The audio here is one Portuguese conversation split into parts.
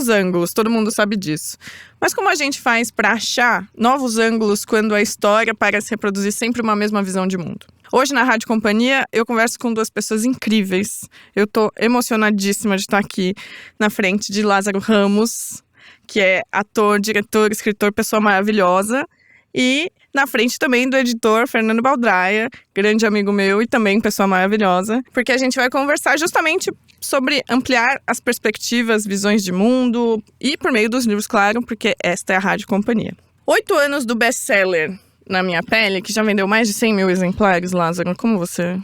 muitos ângulos, todo mundo sabe disso. Mas como a gente faz para achar novos ângulos quando a história parece reproduzir sempre uma mesma visão de mundo? Hoje na Rádio Companhia eu converso com duas pessoas incríveis. Eu tô emocionadíssima de estar aqui na frente de Lázaro Ramos, que é ator, diretor, escritor, pessoa maravilhosa. E na frente também do editor Fernando Baldraia, grande amigo meu e também pessoa maravilhosa, porque a gente vai conversar justamente sobre ampliar as perspectivas, visões de mundo e por meio dos livros, claro, porque esta é a Rádio Companhia. 8 anos do best-seller Na Minha Pele, que já vendeu mais de 100 mil exemplares, Lázaro, como você...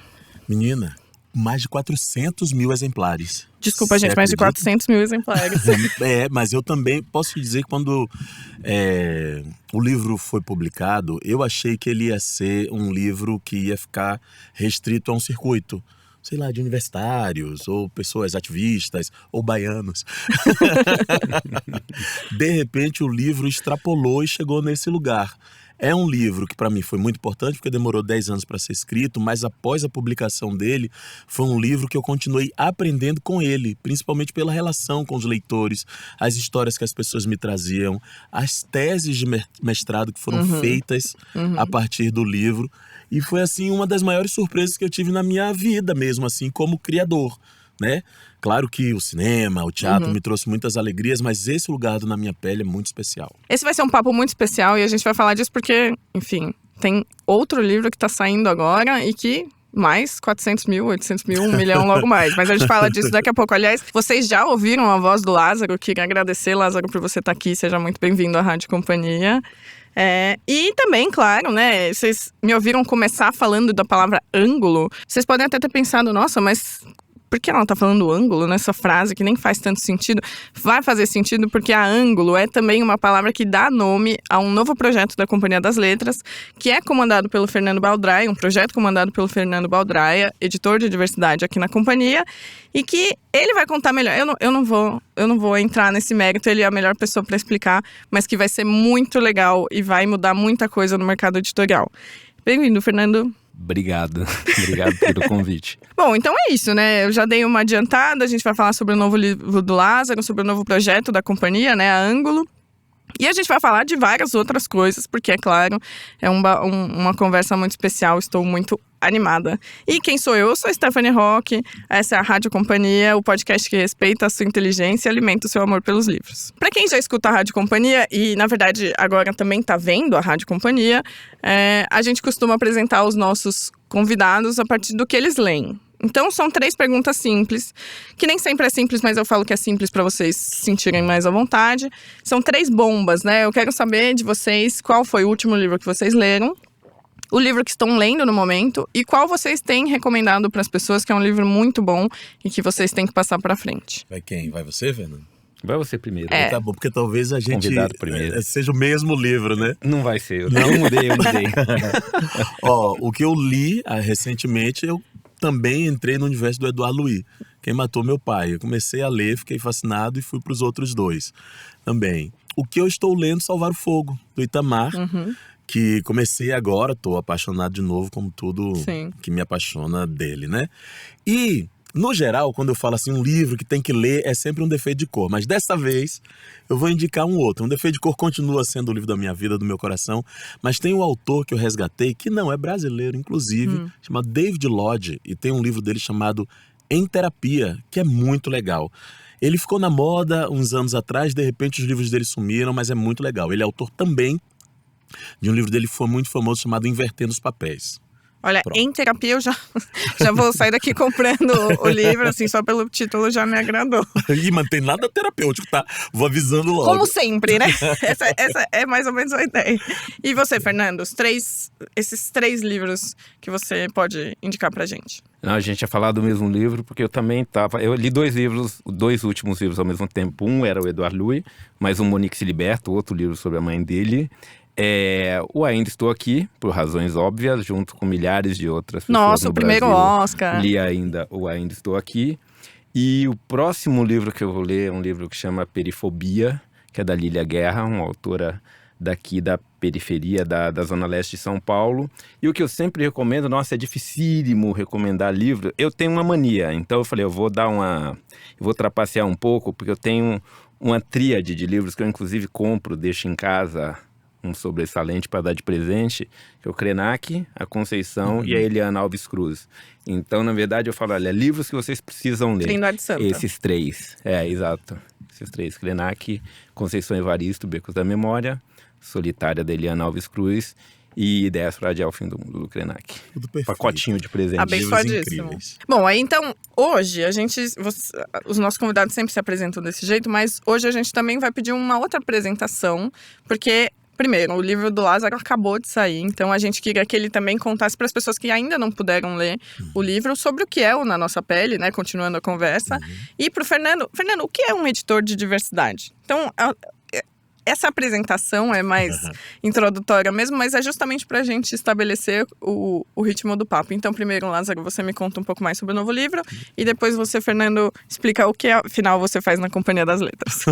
Menina, mais de 400 mil exemplares. Desculpa, gente, mais de 400 mil exemplares. Mas eu também posso te dizer que quando o livro foi publicado, eu achei que ele ia ser um livro que ia ficar restrito a um circuito, sei lá, de universitários, ou pessoas ativistas, ou baianos. De repente, o livro extrapolou e chegou nesse lugar. É um livro que para mim foi muito importante, porque demorou 10 anos para ser escrito, mas após a publicação dele, foi um livro que eu continuei aprendendo com ele, principalmente pela relação com os leitores, as histórias que as pessoas me traziam, as teses de mestrado que foram feitas a partir do livro. E foi, assim, uma das maiores surpresas que eu tive na minha vida mesmo, assim, como criador, né? Claro que o cinema, o teatro me trouxe muitas alegrias, mas esse lugar do Na Minha Pele é muito especial. Esse vai ser um papo muito especial e a gente vai falar disso porque, enfim, tem outro livro que está saindo agora e que mais 400 mil, 800 mil, 1 milhão logo mais. Mas a gente fala disso daqui a pouco. Aliás, vocês já ouviram a voz do Lázaro? Queria agradecer, Lázaro, por você estar aqui. Seja muito bem-vindo à Rádio Companhia. E também, claro, né, vocês me ouviram começar falando da palavra ângulo. Vocês podem até ter pensado, nossa, mas por que ela tá falando ângulo nessa frase que nem faz tanto sentido? Vai fazer sentido porque a ângulo é também uma palavra que dá nome a um novo projeto da Companhia das Letras, que é comandado pelo Fernando Baldraia, um projeto comandado pelo Fernando Baldraia, editor de diversidade aqui na Companhia, e que ele vai contar melhor. Eu não vou entrar nesse mérito, ele é a melhor pessoa para explicar, mas que vai ser muito legal e vai mudar muita coisa no mercado editorial. Bem-vindo, Fernando. Obrigado pelo convite. Bom, então é isso, né? Eu já dei uma adiantada, a gente vai falar sobre o novo livro do Lázaro, sobre o novo projeto da companhia, né, a Ângulo. E a gente vai falar de várias outras coisas, porque, é claro, é uma conversa muito especial, estou muito animada. E quem sou eu? Eu sou a Stephanie Roque, essa é a Rádio Companhia, o podcast que respeita a sua inteligência e alimenta o seu amor pelos livros. Para quem já escuta a Rádio Companhia e, na verdade, agora também está vendo a Rádio Companhia, a gente costuma apresentar os nossos convidados a partir do que eles leem. Então, são 3 perguntas simples, que nem sempre é simples, mas eu falo que é simples para vocês se sentirem mais à vontade. São 3 bombas, né? Eu quero saber de vocês qual foi o último livro que vocês leram, o livro que estão lendo no momento e qual vocês têm recomendado para as pessoas, que é um livro muito bom e que vocês têm que passar para frente. Vai quem? Vai você, Fernando? Vai você primeiro. Tá bom, porque talvez a gente seja o mesmo livro, né? Não vai ser, eu mudei. O que eu li recentemente, eu também entrei no universo do Edouard Louis, Quem Matou Meu Pai. Eu comecei a ler, fiquei fascinado e fui para os outros 2 também. O que eu estou lendo, Salvar o Fogo, do Itamar, que comecei agora, estou apaixonado de novo, como tudo que me apaixona dele, né? E, no geral, quando eu falo assim, um livro que tem que ler é sempre um defeito de cor. Mas dessa vez, eu vou indicar um outro. Um defeito de cor continua sendo o livro da minha vida, do meu coração. Mas tem um autor que eu resgatei, que não é brasileiro, inclusive, chamado David Lodge. E tem um livro dele chamado Em Terapia, que é muito legal. Ele ficou na moda uns anos atrás, de repente os livros dele sumiram, mas é muito legal. Ele é autor também de um livro dele que foi muito famoso, chamado Invertendo os Papéis. Olha, Pronto. Em Terapia eu já vou sair daqui comprando o livro, assim, só pelo título já me agradou. Ih, mas não tem nada terapêutico, tá? Vou avisando logo. Como sempre, né? Essa é mais ou menos a ideia. E você, Fernando, esses 3 livros que você pode indicar pra gente? Não, a gente ia falar do mesmo livro, porque eu também eu li 2 livros, 2 últimos livros ao mesmo tempo. Um era o Edouard Louis, mas o Monique se Liberta, outro livro sobre a mãe dele. O Ainda Estou Aqui, por razões óbvias, junto com milhares de outras pessoas Nossa, no o primeiro Brasil. Oscar. Li ainda o Ainda Estou Aqui. E o próximo livro que eu vou ler é um livro que chama Perifobia, que é da Lília Guerra, uma autora daqui da periferia da Zona Leste de São Paulo. E o que eu sempre recomendo, nossa, é dificílimo recomendar livro. Eu tenho uma mania, então eu falei, eu vou trapacear um pouco, porque eu tenho uma tríade de livros que eu inclusive compro, deixo em casa um sobressalente para dar de presente, que é o Krenak, a Conceição e a Eliana Alves Cruz. Então, na verdade, eu falo, olha, livros que vocês precisam ler. Trindade Santa. Esses três. Exato. Esses três. Krenak, Conceição Evaristo, Becos da Memória, Solitária da Eliana Alves Cruz e Ideias para Adiar o Fim do Mundo do Krenak. Tudo perfeito. Pacotinho de presente. Abençoadíssimo. Bom, aí então, hoje os nossos convidados sempre se apresentam desse jeito, mas hoje a gente também vai pedir uma outra apresentação, porque primeiro, o livro do Lázaro acabou de sair, então a gente queria que ele também contasse para as pessoas que ainda não puderam ler o livro sobre o que é o Na Nossa Pele, né? Continuando a conversa. E para o Fernando, o que é um editor de diversidade? Então, essa apresentação é mais introdutória mesmo, mas é justamente para a gente estabelecer o ritmo do papo. Então, primeiro, Lázaro, você me conta um pouco mais sobre o novo livro e depois você, Fernando, explica o que, afinal, você faz na Companhia das Letras.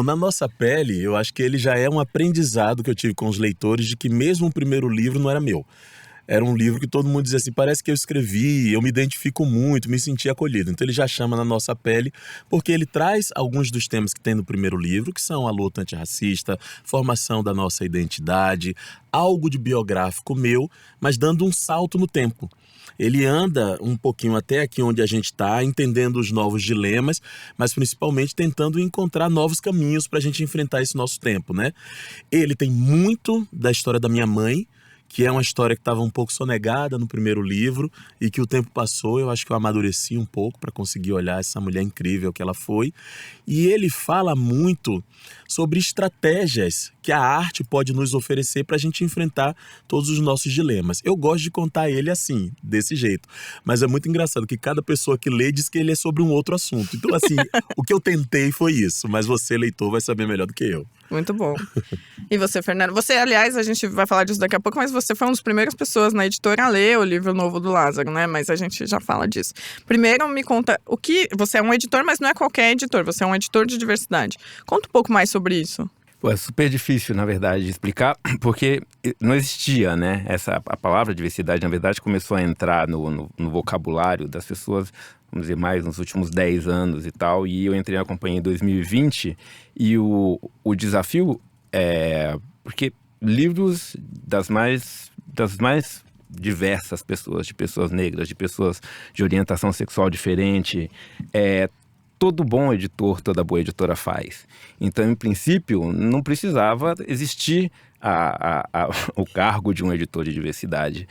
Na Nossa Pele, eu acho que ele já é um aprendizado que eu tive com os leitores de que mesmo o primeiro livro não era meu. Era um livro que todo mundo dizia assim, parece que eu escrevi, eu me identifico muito, me senti acolhido. Então ele já chama Na Nossa Pele, porque ele traz alguns dos temas que tem no primeiro livro, que são a luta antirracista, formação da nossa identidade, algo de biográfico meu, mas dando um salto no tempo. Ele anda um pouquinho até aqui onde a gente está, entendendo os novos dilemas, mas principalmente tentando encontrar novos caminhos para a gente enfrentar esse nosso tempo, né? Ele tem muito da história da minha mãe, que é uma história que estava um pouco sonegada no primeiro livro e que o tempo passou, eu acho que eu amadureci um pouco para conseguir olhar essa mulher incrível que ela foi. E ele fala muito sobre estratégias que a arte pode nos oferecer para a gente enfrentar todos os nossos dilemas. Eu gosto de contar ele assim, desse jeito. Mas é muito engraçado que cada pessoa que lê diz que ele é sobre um outro assunto. Então, assim, o que eu tentei foi isso, mas você, leitor, vai saber melhor do que eu. Muito bom. E você, Fernando? Você, aliás, a gente vai falar disso daqui a pouco, mas você foi uma das primeiras pessoas na editora a ler o livro novo do Lázaro, né? Mas a gente já fala disso. Primeiro, me conta, você é um editor, mas não é qualquer editor, você é um editor de diversidade. Conta um pouco mais sobre isso. É super difícil, na verdade, de explicar, porque não existia, né? A palavra diversidade, na verdade, começou a entrar no vocabulário das pessoas, vamos dizer, mais nos últimos 10 anos e tal. E eu entrei na companhia em 2020 e o desafio é... Porque livros das mais diversas pessoas, de pessoas negras, de pessoas de orientação sexual diferente, todo bom editor, toda boa editora faz. Então, em princípio, não precisava existir o cargo de um editor de diversidade.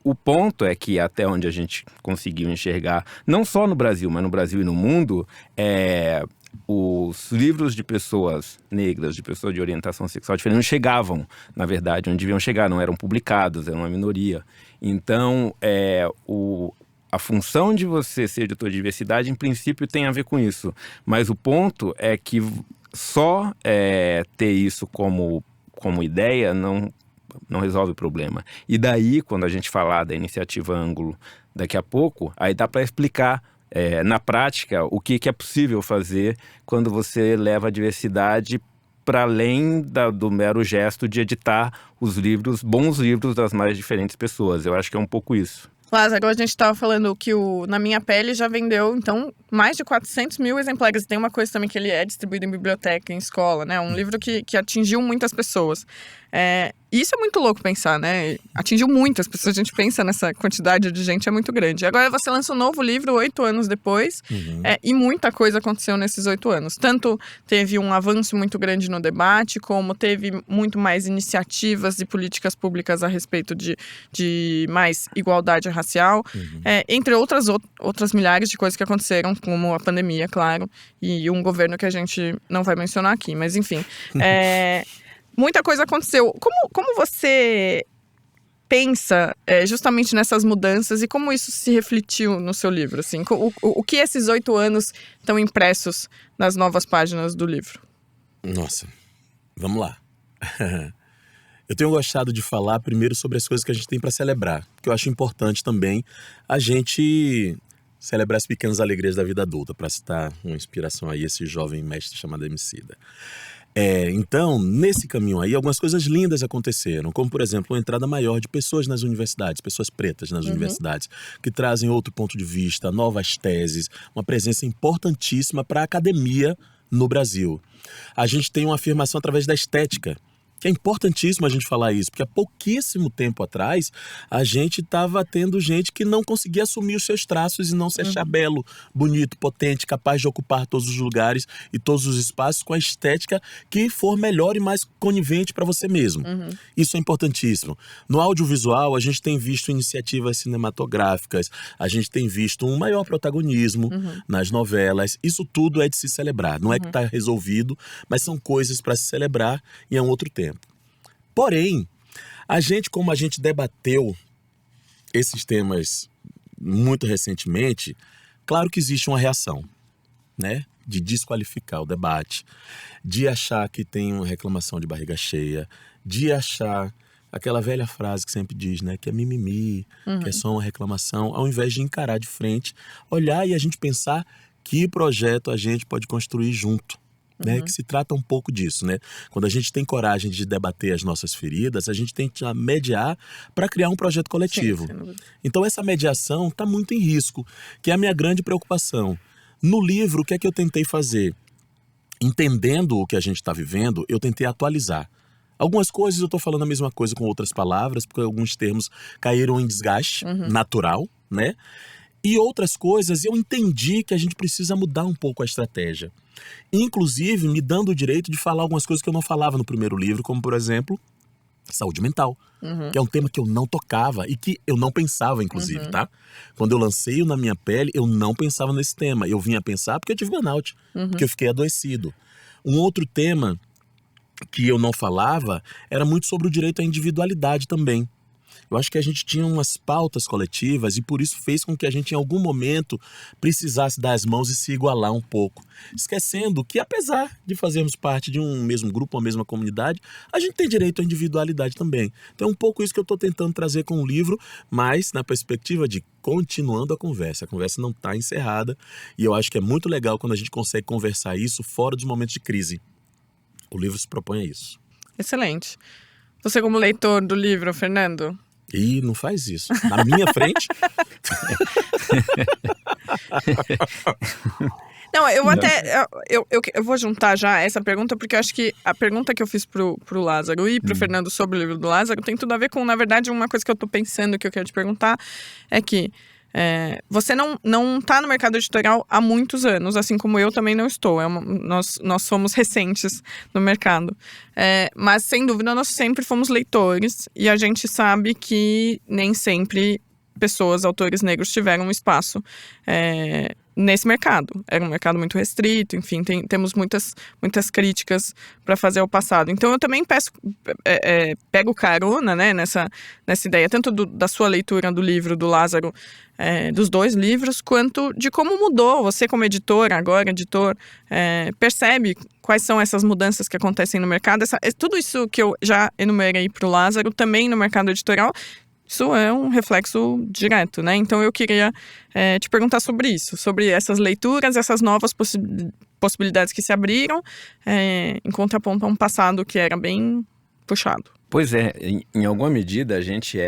O ponto é que até onde a gente conseguiu enxergar, não só no Brasil, mas no Brasil e no mundo, os livros de pessoas negras, de pessoas de orientação sexual diferente, não chegavam, na verdade, onde deviam chegar, não eram publicados, eram uma minoria. Então, a função de você ser editor de diversidade, em princípio, tem a ver com isso. Mas o ponto é que só ter isso como ideia não resolve o problema. E daí, quando a gente falar da iniciativa Ângulo daqui a pouco, aí dá para explicar na prática o que é possível fazer quando você leva a diversidade para além do mero gesto de editar os livros, bons livros das mais diferentes pessoas. Eu acho que é um pouco isso. Lázaro, a gente estava falando que o Na Minha Pele já vendeu, então, mais de 400 mil exemplares. Tem uma coisa também que ele é distribuído em biblioteca, em escola, né? Um livro que atingiu muitas pessoas. Isso é muito louco pensar, né? Atingiu muitas pessoas, a gente pensa nessa quantidade de gente, é muito grande. Agora você lança um novo livro 8 anos depois, e muita coisa aconteceu nesses 8 anos. Tanto teve um avanço muito grande no debate, como teve muito mais iniciativas e políticas públicas a respeito de mais igualdade racial, entre outras milhares de coisas que aconteceram, como a pandemia, claro, e um governo que a gente não vai mencionar aqui, mas enfim. Muita coisa aconteceu. Como você pensa justamente nessas mudanças e como isso se refletiu no seu livro? Assim? O que esses 8 anos estão impressos nas novas páginas do livro? Nossa, vamos lá. Eu tenho gostado de falar primeiro sobre as coisas que a gente tem para celebrar, porque eu acho importante também a gente celebrar as pequenas alegrias da vida adulta, para citar uma inspiração aí, esse jovem mestre chamado Emicida. Então, nesse caminho aí, algumas coisas lindas aconteceram, como, por exemplo, uma entrada maior de pessoas nas universidades, pessoas pretas nas universidades, que trazem outro ponto de vista, novas teses, uma presença importantíssima para a academia no Brasil. A gente tem uma afirmação através da estética, que é importantíssimo a gente falar isso, porque há pouquíssimo tempo atrás a gente estava tendo gente que não conseguia assumir os seus traços e não se achar belo, bonito, potente, capaz de ocupar todos os lugares e todos os espaços com a estética que for melhor e mais conivente para você mesmo. Isso é importantíssimo. No audiovisual, a gente tem visto iniciativas cinematográficas, a gente tem visto um maior protagonismo nas novelas. Isso tudo é de se celebrar. Não é que está resolvido, mas são coisas para se celebrar e é um outro tempo. Porém, como a gente debateu esses temas muito recentemente, claro que existe uma reação, né? De desqualificar o debate, de achar que tem uma reclamação de barriga cheia, de achar aquela velha frase que sempre diz, né? Que é mimimi, que é só uma reclamação, ao invés de encarar de frente, olhar e a gente pensar que projeto a gente pode construir junto. Né, que se trata um pouco disso, né? Quando a gente tem coragem de debater as nossas feridas, a gente tenta mediar para criar um projeto coletivo. Sim. Então essa mediação está muito em risco, que é a minha grande preocupação. No livro, o que é que eu tentei fazer? Entendendo o que a gente está vivendo, eu tentei atualizar. Algumas coisas eu estou falando a mesma coisa com outras palavras, porque alguns termos caíram em desgaste natural, né? E outras coisas eu entendi que a gente precisa mudar um pouco a estratégia. Inclusive me dando o direito de falar algumas coisas que eu não falava no primeiro livro, como por exemplo, saúde mental, que é um tema que eu não tocava e que eu não pensava, inclusive, tá? Quando eu lancei o Na Minha Pele, eu não pensava nesse tema. Eu vinha pensar porque eu tive burnout, porque eu fiquei adoecido. Um outro tema que eu não falava era muito sobre o direito à individualidade também. Eu acho que a gente tinha umas pautas coletivas e por isso fez com que a gente em algum momento precisasse dar as mãos e se igualar um pouco. Esquecendo que apesar de fazermos parte de um mesmo grupo, uma mesma comunidade, a gente tem direito à individualidade também. Então é um pouco isso que eu estou tentando trazer com o livro, mas na perspectiva de continuando a conversa. A conversa não está encerrada e eu acho que é muito legal quando a gente consegue conversar isso fora dos momentos de crise. O livro se propõe a isso. Excelente. Você como leitor do livro, Fernando? Ih, não faz isso. Na minha frente. Não, eu até... Eu vou juntar já essa pergunta, porque eu acho que a pergunta que eu fiz pro Lázaro e pro Fernando sobre o livro do Lázaro tem tudo a ver com, na verdade, uma coisa que eu tô pensando que eu quero te perguntar é que você não tá no mercado editorial há muitos anos, assim como eu também não estou. Nós somos recentes no mercado. Mas, sem dúvida, nós sempre fomos leitores e a gente sabe que nem sempre autores negros tiveram um espaço nesse mercado. Era um mercado muito restrito, enfim, temos muitas críticas para fazer ao passado. Então eu também pego carona, né, nessa ideia, tanto da sua leitura do livro do Lázaro, dos dois livros, quanto de como mudou. Você como editor, agora editor, percebe quais são essas mudanças que acontecem no mercado. Tudo isso que eu já enumerei para o Lázaro, também no mercado editorial, isso é um reflexo direto, né? Então eu queria te perguntar sobre isso, sobre essas leituras, essas novas possibilidades que se abriram, em contraponto a um passado que era bem puxado. Pois é, em alguma medida a gente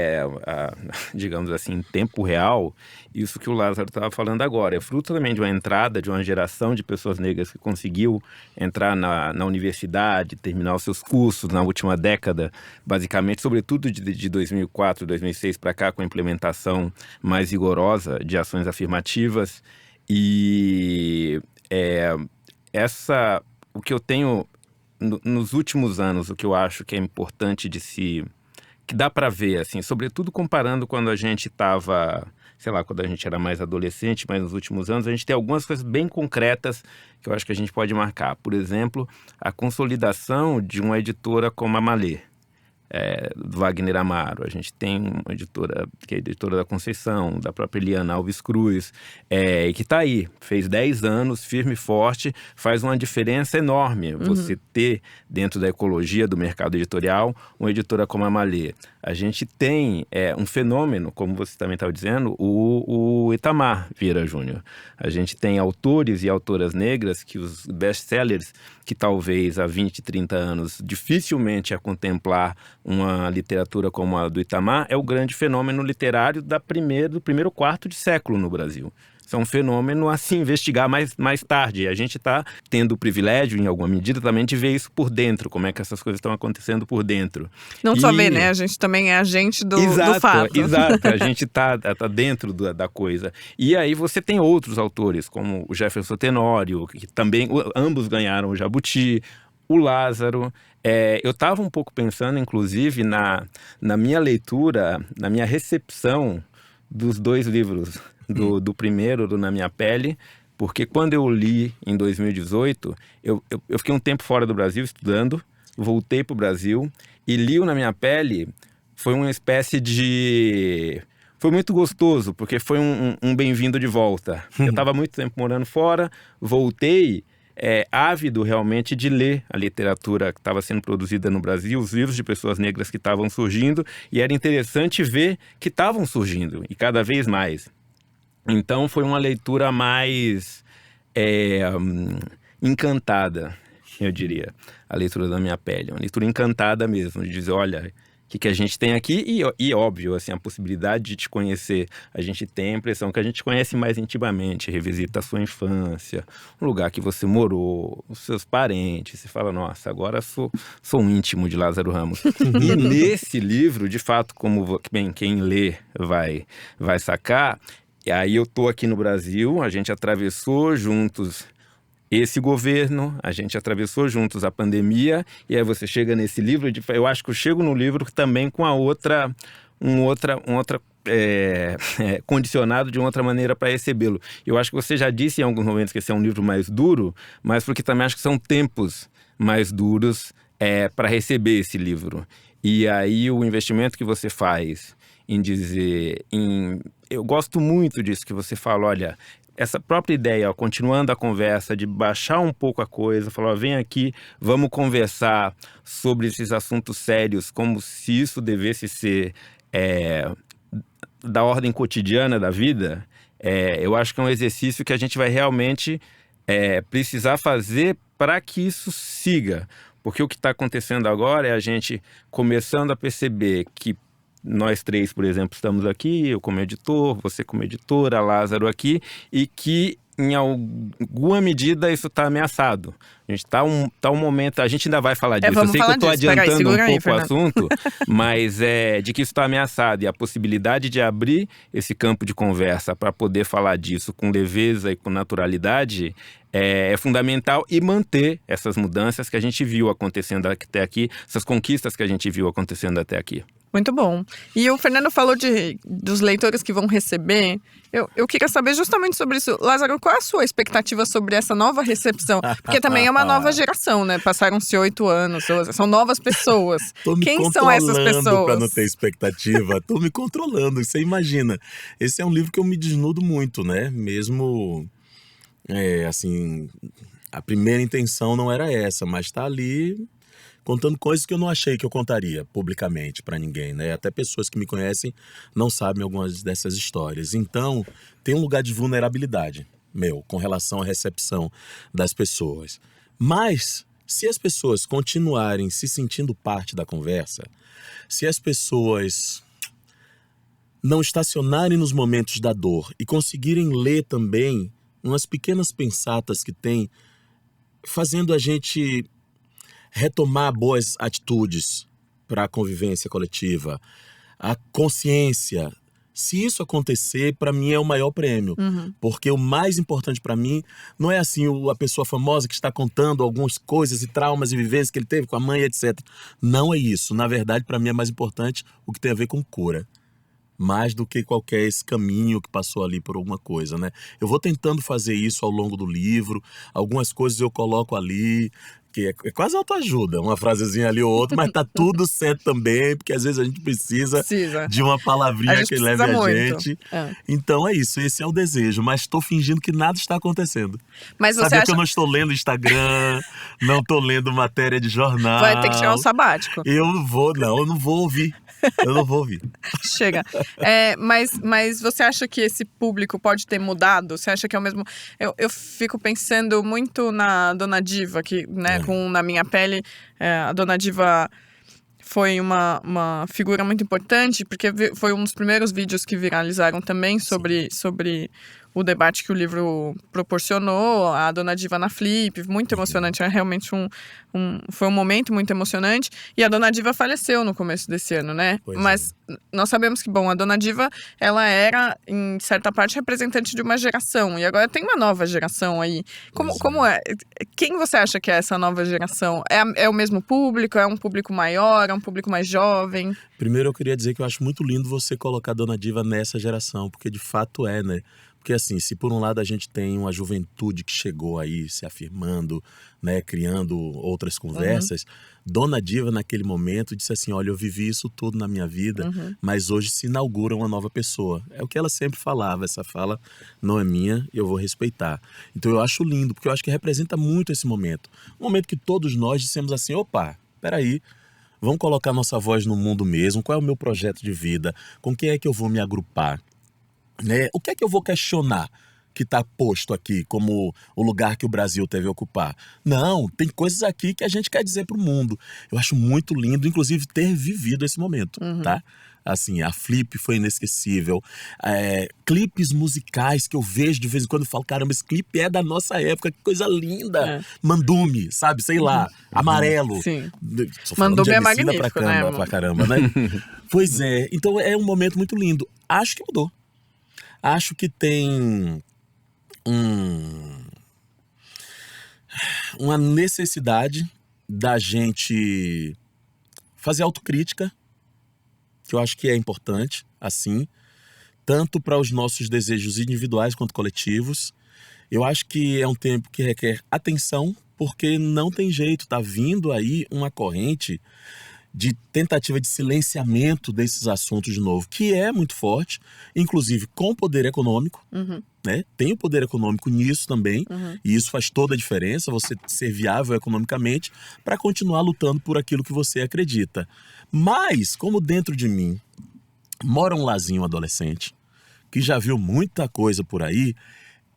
digamos assim, em tempo real, isso que o Lázaro estava falando agora. É fruto também de uma entrada de uma geração de pessoas negras que conseguiu entrar na universidade, terminar os seus cursos na última década, basicamente, sobretudo de 2004, 2006 para cá, com a implementação mais rigorosa de ações afirmativas. E o que eu tenho... Nos últimos anos, o que eu acho que é importante que dá para ver, assim, sobretudo comparando quando a gente estava, sei lá, quando a gente era mais adolescente, mas nos últimos anos, a gente tem algumas coisas bem concretas que eu acho que a gente pode marcar. Por exemplo, a consolidação de uma editora como a Malê, do Wagner Amaro, a gente tem uma editora que é a editora da Conceição, da própria Eliana Alves Cruz, que está aí, fez 10 anos, firme e forte, faz uma diferença enorme você ter dentro da ecologia do mercado editorial uma editora como a Malê. A gente tem um fenômeno, como você também estava dizendo, o Itamar Vieira Júnior. A gente tem autores e autoras negras que os best-sellers, que talvez há 20, 30 anos dificilmente a contemplar uma literatura como a do Itamar, é o grande fenômeno literário do primeiro quarto de século no Brasil. Isso é um fenômeno a se investigar mais tarde. A gente está tendo o privilégio, em alguma medida, também de ver isso por dentro, como é que essas coisas estão acontecendo por dentro. Não só ver, né? A gente também é agente do fato. Exato, a gente tá dentro da coisa. E aí você tem outros autores, como o Jefferson Tenório, que também, ambos ganharam o Jabuti, o Lázaro. Eu estava um pouco pensando, inclusive, na minha leitura, na minha recepção dos 2 livros, do primeiro, do Na Minha Pele, porque quando eu li em 2018, eu fiquei um tempo fora do Brasil estudando, voltei para o Brasil e li o Na Minha Pele. Foi uma espécie de... Foi muito gostoso, porque foi um bem-vindo de volta. Eu estava muito tempo morando fora, voltei ávido realmente de ler a literatura que estava sendo produzida no Brasil, os livros de pessoas negras que estavam surgindo, e era interessante ver que estavam surgindo, e cada vez mais. Então foi uma leitura mais encantada, eu diria, a leitura da Minha Pele. Uma leitura encantada mesmo, de dizer, olha, o que a gente tem aqui, e óbvio, assim, a possibilidade de te conhecer. A gente tem a impressão que a gente conhece mais intimamente, revisita a sua infância, o lugar que você morou, os seus parentes. Você fala, nossa, agora sou um íntimo de Lázaro Ramos. E nesse livro, de fato, como quem lê vai sacar, e aí eu tô aqui no Brasil, a gente atravessou juntos esse governo, a gente atravessou juntos a pandemia, e aí você chega nesse livro, eu acho que eu chego no livro também com condicionado de uma outra maneira para recebê-lo. Eu acho que você já disse em alguns momentos que esse é um livro mais duro, mas porque também acho que são tempos mais duros para receber esse livro. E aí o investimento que você faz em dizer... Eu gosto muito disso que você fala, olha... Essa própria ideia, continuando a conversa, de baixar um pouco a coisa, falar, vem aqui, vamos conversar sobre esses assuntos sérios, como se isso devesse ser da ordem cotidiana da vida, eu acho que é um exercício que a gente vai realmente precisar fazer para que isso siga. Porque o que está acontecendo agora é a gente começando a perceber que nós 3, por exemplo, estamos aqui, eu como editor, você como editora, Lázaro aqui, e que em alguma medida isso está ameaçado. A gente está um momento, a gente ainda vai falar disso. Eu sei que eu estou adiantando um pouco o assunto, mas de que isso está ameaçado, e a possibilidade de abrir esse campo de conversa para poder falar disso com leveza e com naturalidade é fundamental, e manter essas mudanças que a gente viu acontecendo até aqui, essas conquistas que a gente viu acontecendo até aqui. Muito bom. E o Fernando falou dos leitores que vão receber. Eu queria saber justamente sobre isso. Lázaro, qual é a sua expectativa sobre essa nova recepção? Porque também é uma nova geração, né? Passaram-se 8 anos, são novas pessoas. Quem são essas pessoas? Para não ter expectativa. Tô me controlando, você imagina. Esse é um livro que eu me desnudo muito, né? Mesmo, assim, a primeira intenção não era essa, mas tá ali... contando coisas que eu não achei que eu contaria publicamente para ninguém, né? Até pessoas que me conhecem não sabem algumas dessas histórias. Então, tem um lugar de vulnerabilidade meu com relação à recepção das pessoas. Mas, se as pessoas continuarem se sentindo parte da conversa, se as pessoas não estacionarem nos momentos da dor e conseguirem ler também umas pequenas pensatas que tem, fazendo a gente retomar boas atitudes para a convivência coletiva, a consciência. Se isso acontecer, para mim é o maior prêmio. Porque o mais importante para mim não é assim a pessoa famosa que está contando algumas coisas e traumas e vivências que ele teve com a mãe, etc. Não é isso. Na verdade, para mim é mais importante o que tem a ver com cura. Mais do que qualquer esse caminho que passou ali por alguma coisa, né? Eu vou tentando fazer isso ao longo do livro. Algumas coisas eu coloco ali que é quase autoajuda, uma frasezinha ali ou outra, mas tá tudo certo também, porque às vezes a gente precisa de uma palavrinha que leve a gente. Então é isso, esse é o desejo, mas estou fingindo que nada está acontecendo. Mas você Sabia acha que eu não estou lendo Instagram, não estou lendo matéria de jornal. vai ter que tirar um sabático? Eu não vou ouvir. Eu não vou ouvir. Chega. Mas você acha que esse público pode ter mudado? Você acha que é o mesmo... Eu fico pensando muito na Dona Diva, que, né, com Na Minha Pele, a Dona Diva foi uma figura muito importante, porque foi um dos primeiros vídeos que viralizaram também sobre o debate que o livro proporcionou, a Dona Diva na Flip, muito emocionante, é realmente foi um momento muito emocionante, e a Dona Diva faleceu no começo desse ano, né? Mas nós sabemos que, a Dona Diva, ela era, em certa parte, representante de uma geração, e agora tem uma nova geração aí. Como é? Quem você acha que é essa nova geração? É o mesmo público? É um público maior? É um público mais jovem? Primeiro eu queria dizer que eu acho muito lindo você colocar a Dona Diva nessa geração, porque de fato né? Porque assim, se por um lado a gente tem uma juventude que chegou aí se afirmando, né, criando outras conversas, Dona Diva naquele momento disse assim, olha, eu vivi isso tudo na minha vida, mas hoje se inaugura uma nova pessoa. É o que ela sempre falava, essa fala não é minha e eu vou respeitar. Então eu acho lindo, porque eu acho que representa muito esse momento. Um momento que todos nós dissemos assim, opa, peraí, vamos colocar nossa voz no mundo mesmo, qual é o meu projeto de vida, com quem é que eu vou me agrupar? Né? O que é que eu vou questionar que está posto aqui como o lugar que o Brasil deve ocupar? Não, tem coisas aqui que a gente quer dizer para o mundo. Eu acho muito lindo, inclusive, ter vivido esse momento, tá? Assim, a Flip foi inesquecível. Clipes musicais que eu vejo de vez em quando, eu falo, caramba, esse clipe é da nossa época, que coisa linda. Mandume, sabe? Sei lá, Amarelo. Sim. Mandume é magnífico, pra caramba, né? Pois é, então é um momento muito lindo. Acho que mudou. Acho que tem uma necessidade da gente fazer autocrítica, que eu acho que é importante, assim, tanto para os nossos desejos individuais quanto coletivos. Eu acho que é um tempo que requer atenção, porque não tem jeito, tá vindo aí uma corrente de tentativa de silenciamento desses assuntos de novo, que é muito forte, inclusive com o poder econômico, né? Tem o poder econômico nisso também, e isso faz toda a diferença, você ser viável economicamente para continuar lutando por aquilo que você acredita. Mas, como dentro de mim mora um Lazinho adolescente, que já viu muita coisa por aí,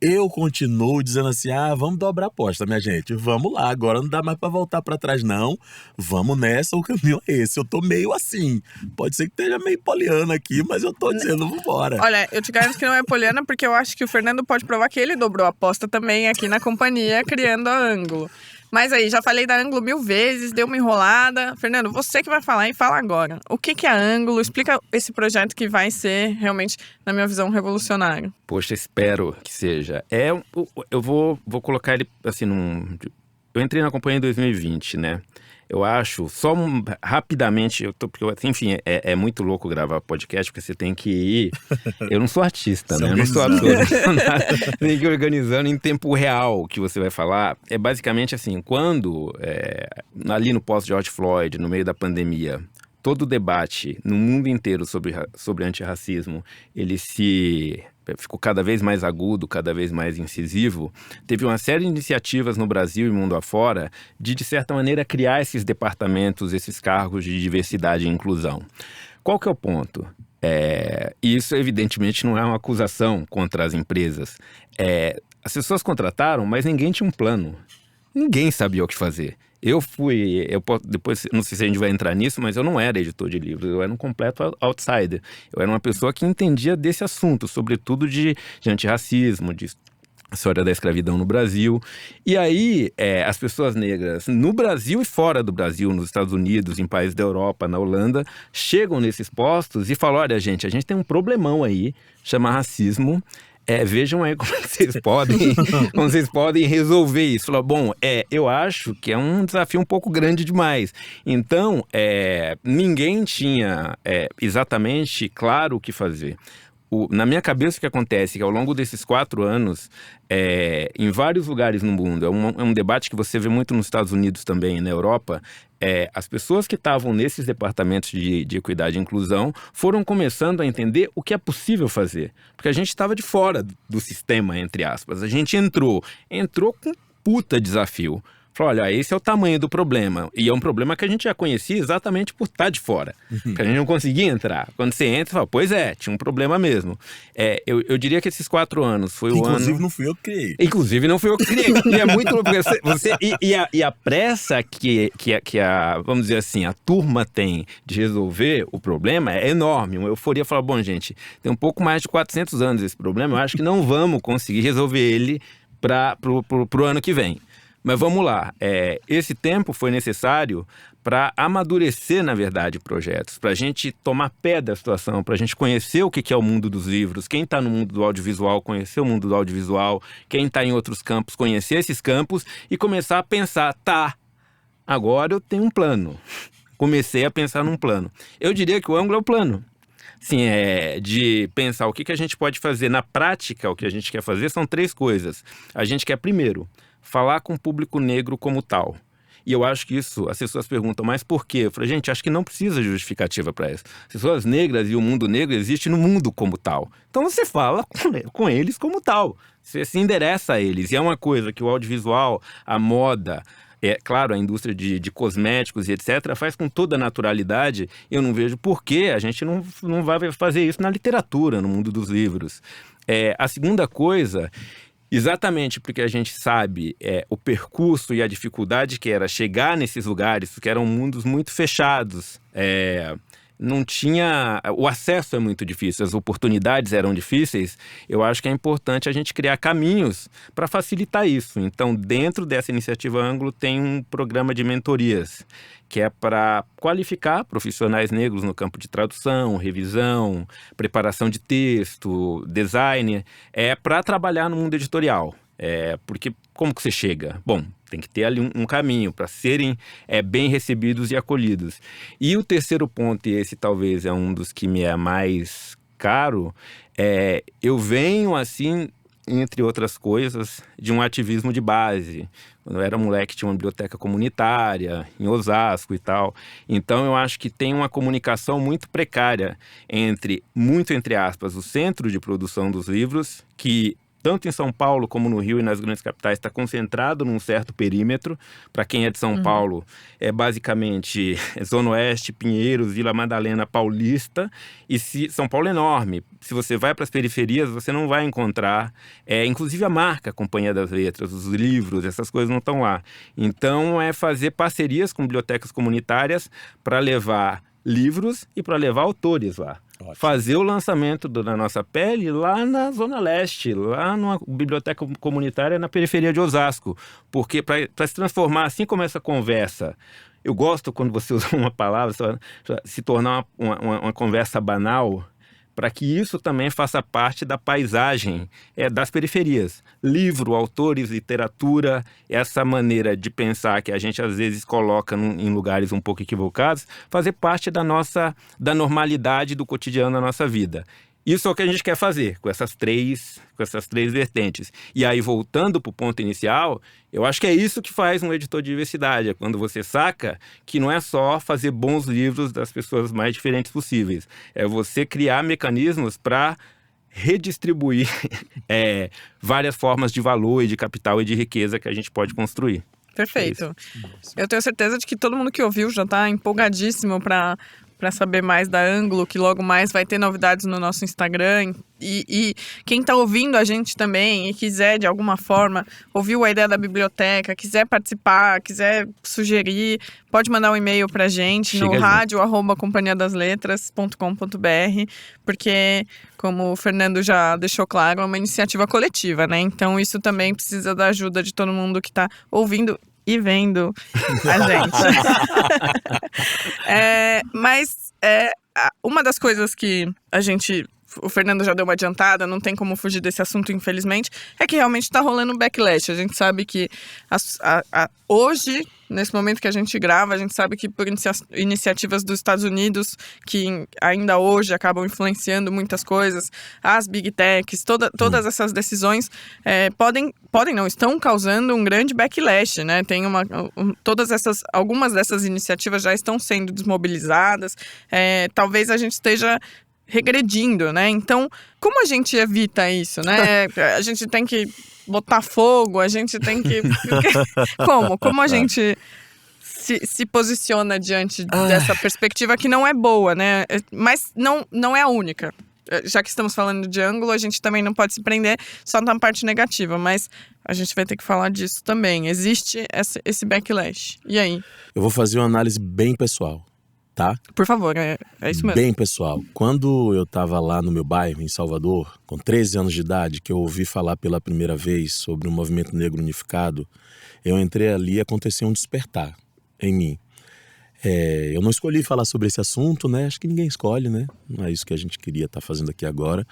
eu continuo dizendo assim, vamos dobrar a aposta, minha gente, vamos lá, agora não dá mais pra voltar pra trás não, vamos nessa, o caminho é esse. Eu tô meio assim, pode ser que esteja meio poliana aqui, mas eu tô dizendo, vambora. Olha, eu te garanto que não é poliana, porque eu acho que o Fernando pode provar que ele dobrou a aposta também aqui na companhia, criando a Ângulo. Mas aí, já falei da Ângulo 1000 vezes, deu uma enrolada. Fernando, você que vai falar e fala agora. O que é a Ângulo? Explica esse projeto que vai ser, realmente, na minha visão, revolucionário. Poxa, espero que seja. Eu vou colocar ele, assim, Eu entrei na companhia em 2020, né? Eu acho, só rapidamente, porque, enfim, é muito louco gravar podcast, porque você tem que ir... Eu não sou artista, né? Eu não sou ator, tem que ir organizando em tempo real o que você vai falar. É basicamente assim, quando, ali no pós-George Floyd, no meio da pandemia, todo o debate no mundo inteiro sobre antirracismo, ele ficou cada vez mais agudo, cada vez mais incisivo, teve uma série de iniciativas no Brasil e mundo afora de certa maneira, criar esses departamentos, esses cargos de diversidade e inclusão. Qual que é o ponto? Isso, evidentemente, não é uma acusação contra as empresas. As pessoas contrataram, mas ninguém tinha um plano. Ninguém sabia o que fazer. Depois, não sei se a gente vai entrar nisso, mas eu não era editor de livros, eu era um completo outsider. Eu era uma pessoa que entendia desse assunto, sobretudo de antirracismo, de história da escravidão no Brasil. E aí, as pessoas negras no Brasil e fora do Brasil, nos Estados Unidos, em países da Europa, na Holanda, chegam nesses postos e falam, olha, gente, a gente tem um problemão aí, chama racismo. Vejam aí como vocês podem resolver isso. Bom, eu acho que é um desafio um pouco grande demais. Então, ninguém tinha exatamente claro o que fazer. Na minha cabeça, o que acontece é que ao longo desses 4 anos, em vários lugares no mundo, é um debate que você vê muito nos Estados Unidos também, na Europa, as pessoas que estavam nesses departamentos de equidade e inclusão foram começando a entender o que é possível fazer. Porque a gente estava de fora do sistema, entre aspas. A gente entrou com um puta desafio. Falou, olha, esse é o tamanho do problema. E é um problema que a gente já conhecia exatamente por estar de fora. Que a gente não conseguia entrar. Quando você entra, você fala, pois tinha um problema mesmo. Eu diria que esses 4 anos foi o ano... Inclusive não fui eu que criei. Inclusive não fui eu que criei. E é muito louco. E a pressa que vamos dizer assim, a turma tem de resolver o problema é enorme. Uma euforia falar, bom, gente, tem um pouco mais de 400 anos esse problema. Eu acho que não vamos conseguir resolver ele pro ano que vem. Mas vamos lá, esse tempo foi necessário para amadurecer, na verdade, projetos, para a gente tomar pé da situação, para a gente conhecer o que é o mundo dos livros, quem está no mundo do audiovisual, conhecer o mundo do audiovisual, quem está em outros campos, conhecer esses campos e começar a pensar, agora eu tenho um plano. Comecei a pensar num plano. Eu diria que o ângulo é o plano. Sim, de pensar o que a gente pode fazer na prática, o que a gente quer fazer são 3 coisas. A gente quer, primeiro, falar com o público negro como tal. E eu acho que isso, as pessoas perguntam, mas por quê? Eu falei, gente, acho que não precisa justificativa para isso. As pessoas negras e o mundo negro existe no mundo como tal. Então você fala com eles como tal. Você se endereça a eles. E é uma coisa que o audiovisual, a moda, claro, a indústria de cosméticos e etc., faz com toda naturalidade. Eu não vejo por que a gente não vai fazer isso na literatura, no mundo dos livros. A segunda coisa... Exatamente porque a gente sabe o percurso e a dificuldade que era chegar nesses lugares, que eram mundos muito fechados. Não tinha... O acesso é muito difícil, as oportunidades eram difíceis. Eu acho que é importante a gente criar caminhos para facilitar isso. Então, dentro dessa iniciativa Ângulo, tem um programa de mentorias, que é para qualificar profissionais negros no campo de tradução, revisão, preparação de texto, design, para trabalhar no mundo editorial. Porque como que você chega? Bom, tem que ter ali um caminho para serem bem recebidos e acolhidos. E o terceiro ponto, e esse talvez é um dos que me é mais caro, eu venho assim... entre outras coisas, de um ativismo de base. Quando eu era moleque, tinha uma biblioteca comunitária, em Osasco e tal. Então, eu acho que tem uma comunicação muito precária entre aspas, o centro de produção dos livros, que tanto em São Paulo como no Rio e nas grandes capitais está concentrado num certo perímetro. Para quem é de São Paulo, é basicamente Zona Oeste, Pinheiros, Vila Madalena, Paulista. E São Paulo é enorme. Se você vai para as periferias, você não vai encontrar, inclusive a marca Companhia das Letras, os livros, essas coisas não estão lá. Então, fazer parcerias com bibliotecas comunitárias para levar livros e para levar autores lá. Ótimo. Fazer o lançamento da Nossa Pele lá na Zona Leste, lá numa biblioteca comunitária na periferia de Osasco. Porque para se transformar, assim como essa conversa, eu gosto quando você usa uma palavra, se tornar uma conversa banal, para que isso também faça parte da paisagem das periferias. Livro, autores, literatura, essa maneira de pensar que a gente às vezes coloca em lugares um pouco equivocados, fazer parte da normalidade do cotidiano da nossa vida. Isso é o que a gente quer fazer com essas três vertentes. E aí, voltando para o ponto inicial, eu acho que é isso que faz um editor de diversidade. É quando você saca que não é só fazer bons livros das pessoas mais diferentes possíveis. É você criar mecanismos para redistribuir várias formas de valor e de capital e de riqueza que a gente pode construir. Perfeito. Eu tenho certeza de que todo mundo que ouviu já está empolgadíssimo para saber mais da Ângulo, que logo mais vai ter novidades no nosso Instagram. E quem está ouvindo a gente também e quiser, de alguma forma, ouviu a ideia da biblioteca, quiser participar, quiser sugerir, pode mandar um e-mail para a gente no radio@companhiadasletras.com.br, porque, como o Fernando já deixou claro, é uma iniciativa coletiva, né? Então, isso também precisa da ajuda de todo mundo que está ouvindo e vendo a gente. Mas uma das coisas que a gente o Fernando já deu uma adiantada, não tem como fugir desse assunto, infelizmente, é que realmente tá rolando um backlash. A gente sabe que hoje, nesse momento que a gente grava, a gente sabe que por iniciativas dos Estados Unidos, que ainda hoje acabam influenciando muitas coisas, as Big Techs, todas essas decisões estão causando um grande backlash, né? Tem algumas dessas iniciativas já estão sendo desmobilizadas, talvez a gente esteja regredindo, né? Então, como a gente evita isso, né? A gente tem que botar fogo, a gente tem que... Como a gente se posiciona diante dessa perspectiva que não é boa, né? Mas não é a única. Já que estamos falando de ângulo, a gente também não pode se prender só na parte negativa, mas a gente vai ter que falar disso também. Existe esse backlash. E aí? Eu vou fazer uma análise bem pessoal, tá? Por favor, é isso mesmo. Bem pessoal. Quando eu estava lá no meu bairro, em Salvador, com 13 anos de idade, que eu ouvi falar pela primeira vez sobre o movimento negro unificado, eu entrei ali e aconteceu um despertar em mim. Eu não escolhi falar sobre esse assunto, né? Acho que ninguém escolhe, né? Não é isso que a gente queria estar fazendo aqui agora.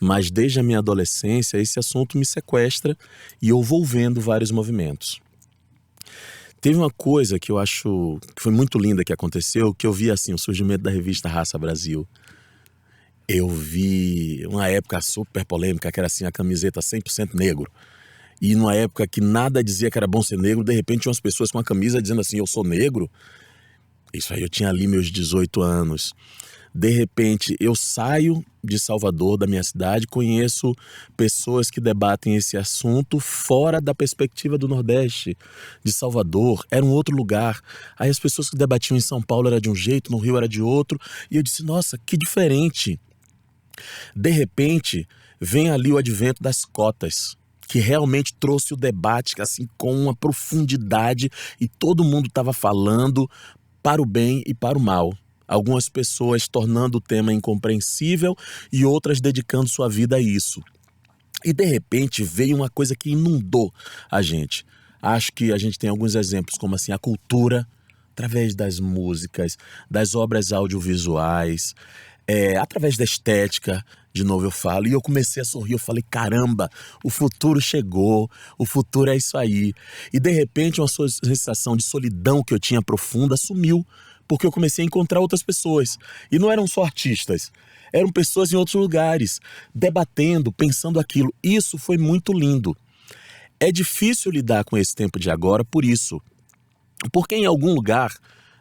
Mas desde a minha adolescência, esse assunto me sequestra e eu vou vendo vários movimentos. Teve uma coisa que eu acho que foi muito linda que aconteceu, que eu vi assim, o surgimento da revista Raça Brasil. Eu vi uma época super polêmica, que era assim, a camiseta 100% negro. E numa época que nada dizia que era bom ser negro, de repente tinha umas pessoas com a camisa dizendo assim, eu sou negro. Isso aí eu tinha ali meus 18 anos. De repente eu saio de Salvador, da minha cidade, conheço pessoas que debatem esse assunto fora da perspectiva do Nordeste, de Salvador, era um outro lugar. Aí as pessoas que debatiam em São Paulo era de um jeito, no Rio era de outro, e eu disse, nossa, que diferente. De repente vem ali o advento das cotas, que realmente trouxe o debate assim, com uma profundidade, e todo mundo estava falando para o bem e para o mal. Algumas pessoas tornando o tema incompreensível e outras dedicando sua vida a isso. E de repente veio uma coisa que inundou a gente. Acho que a gente tem alguns exemplos, como assim a cultura, através das músicas, das obras audiovisuais, através da estética, de novo eu falo, e eu comecei a sorrir, eu falei, caramba, o futuro chegou, o futuro é isso aí. E de repente uma sensação de solidão que eu tinha profunda sumiu, porque eu comecei a encontrar outras pessoas. E não eram só artistas, eram pessoas em outros lugares, debatendo, pensando aquilo. Isso foi muito lindo. É difícil lidar com esse tempo de agora por isso. Porque em algum lugar,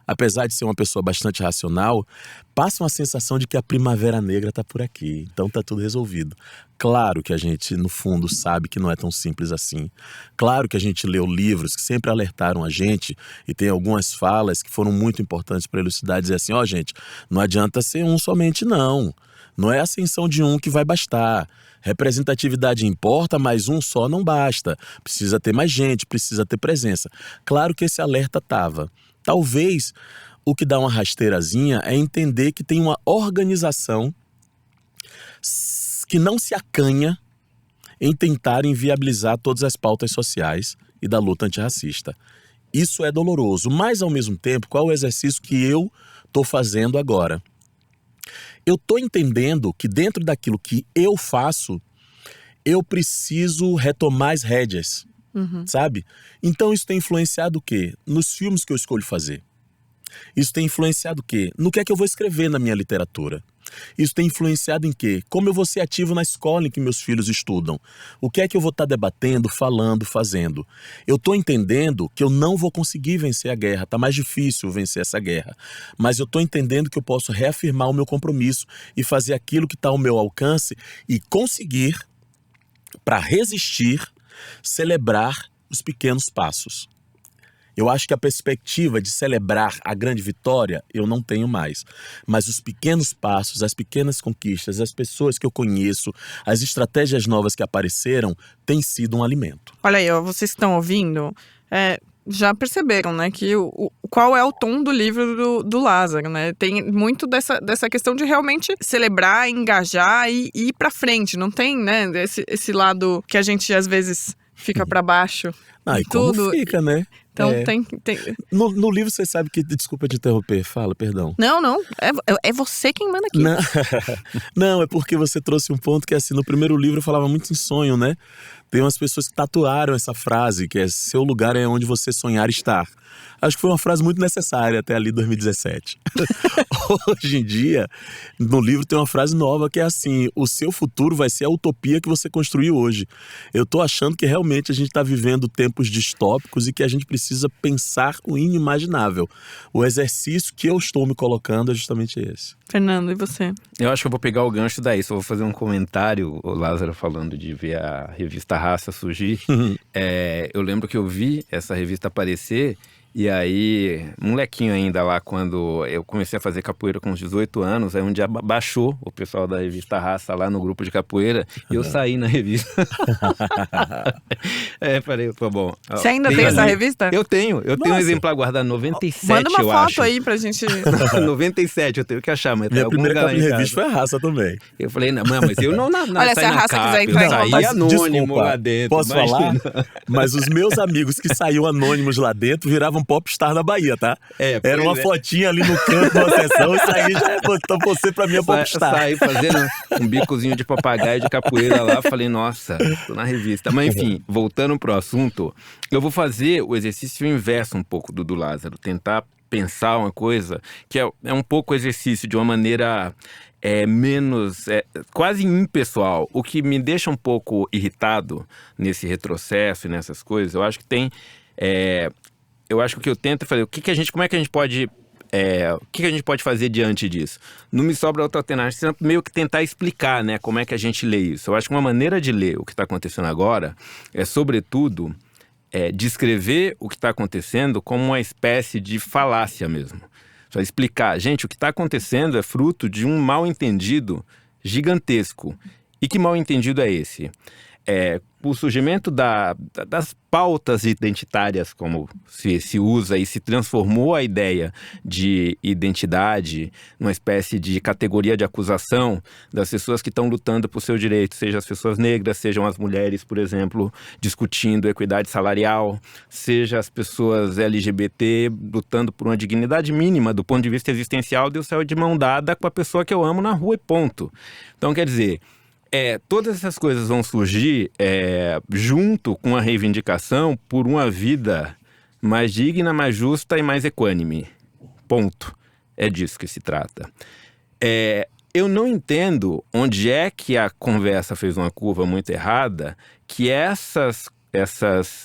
apesar de ser uma pessoa bastante racional, passa uma sensação de que a primavera negra está por aqui, então está tudo resolvido. Claro que a gente, no fundo, sabe que não é tão simples assim. Claro que a gente leu livros que sempre alertaram a gente, e tem algumas falas que foram muito importantes para elucidar, dizer assim, gente, não adianta ser um somente não. Não é a ascensão de um que vai bastar. Representatividade importa, mas um só não basta. Precisa ter mais gente, precisa ter presença. Claro que esse alerta estava. Talvez o que dá uma rasteirazinha é entender que tem uma organização que não se acanha em tentar inviabilizar todas as pautas sociais e da luta antirracista. Isso é doloroso, mas ao mesmo tempo, qual é o exercício que eu estou fazendo agora? Eu estou entendendo que dentro daquilo que eu faço, eu preciso retomar as rédeas. Sabe? Então isso tem influenciado o quê? Nos filmes que eu escolho fazer. Isso tem influenciado o quê? No que é que eu vou escrever na minha literatura. Isso tem influenciado em quê? Como eu vou ser ativo na escola em que meus filhos estudam. O que é que eu vou estar debatendo, falando, fazendo. Eu estou entendendo que eu não vou conseguir vencer a guerra. Está mais difícil vencer essa guerra. Mas eu estou entendendo que eu posso reafirmar o meu compromisso e fazer aquilo que está ao meu alcance e conseguir, para resistir, celebrar os pequenos passos. Eu acho que a perspectiva de celebrar a grande vitória eu não tenho mais. Mas os pequenos passos, as pequenas conquistas, as pessoas que eu conheço, as estratégias novas que apareceram, têm sido um alimento. Olha aí, vocês que estão ouvindo, já perceberam, né, que qual é o tom do livro do Lázaro, né? Tem muito dessa questão de realmente celebrar, engajar e ir pra frente. Não tem, né, esse lado que a gente às vezes fica para baixo. Ah, e como tudo. fica, né? Então É. tem... No livro você sabe que... Desculpa te interromper, fala, perdão. Não. É você quem manda aqui. Não. Não, é porque você trouxe um ponto que, assim, no primeiro livro eu falava muito em sonho, né? Tem umas pessoas que tatuaram essa frase, que é seu lugar é onde você sonhar estar. Acho que foi uma frase muito necessária até ali 2017. Hoje em dia, no livro tem uma frase nova que é assim: o seu futuro vai ser a utopia que você construiu hoje. Eu tô achando que realmente a gente tá vivendo tempos distópicos e que a gente precisa pensar o inimaginável. O exercício que eu estou me colocando é justamente esse. Fernando, e você? Eu acho que eu vou pegar o gancho daí, só vou fazer um comentário, o Lázaro falando de ver a revista Raça surgir. Eu lembro que eu vi essa revista aparecer, e aí, molequinho ainda lá, quando eu comecei a fazer capoeira com uns 18 anos, aí um dia baixou o pessoal da revista Raça lá no grupo de capoeira, e eu saí na revista. Falei, pô, bom. Você ainda tem essa revista? Eu tenho um Nossa. exemplar guardado, 97, Manda uma eu foto acho. aí pra gente... 97, eu tenho que achar, mas tem Minha algum primeira lugar capa lá de em revista casa. foi a Raça também. Eu falei, não, mas eu não Olha, saí se a na Raça capa, quiser eu entrar em saí contato- anônimo desculpa, lá dentro. posso imagina. falar? Mas os meus amigos que saíam anônimos lá dentro viravam popstar na Bahia, tá? É, Era uma pois é. fotinha ali no canto de uma sessão e saí já botou você pra minha popstar. Saí fazendo um bicozinho de papagaio de capoeira lá, falei, nossa, tô na revista. Mas enfim, voltando pro assunto, eu vou fazer o exercício inverso um pouco do Lázaro, tentar pensar uma coisa que é um pouco exercício de uma maneira menos, quase impessoal. O que me deixa um pouco irritado nesse retrocesso e nessas coisas, eu acho que tem... eu acho que o que eu tento é fazer, como é que a gente pode... o que a gente pode fazer diante disso? Não me sobra outra alternativa, meio que tentar explicar, né, como é que a gente lê isso. Eu acho que uma maneira de ler o que está acontecendo agora é, sobretudo, descrever o que está acontecendo como uma espécie de falácia mesmo. Só explicar, gente, o que está acontecendo é fruto de um mal-entendido gigantesco. E que mal-entendido é esse? O surgimento das pautas identitárias, como se usa, e se transformou a ideia de identidade numa espécie de categoria de acusação das pessoas que estão lutando por seus direitos, seja as pessoas negras, sejam as mulheres, por exemplo, discutindo equidade salarial, seja as pessoas LGBT lutando por uma dignidade mínima do ponto de vista existencial, de eu sair de mão dada com a pessoa que eu amo na rua e ponto. Então, quer dizer... todas essas coisas vão surgir junto com a reivindicação por uma vida mais digna, mais justa e mais equânime. Ponto. É disso que se trata. Eu não entendo onde é que a conversa fez uma curva muito errada, que essas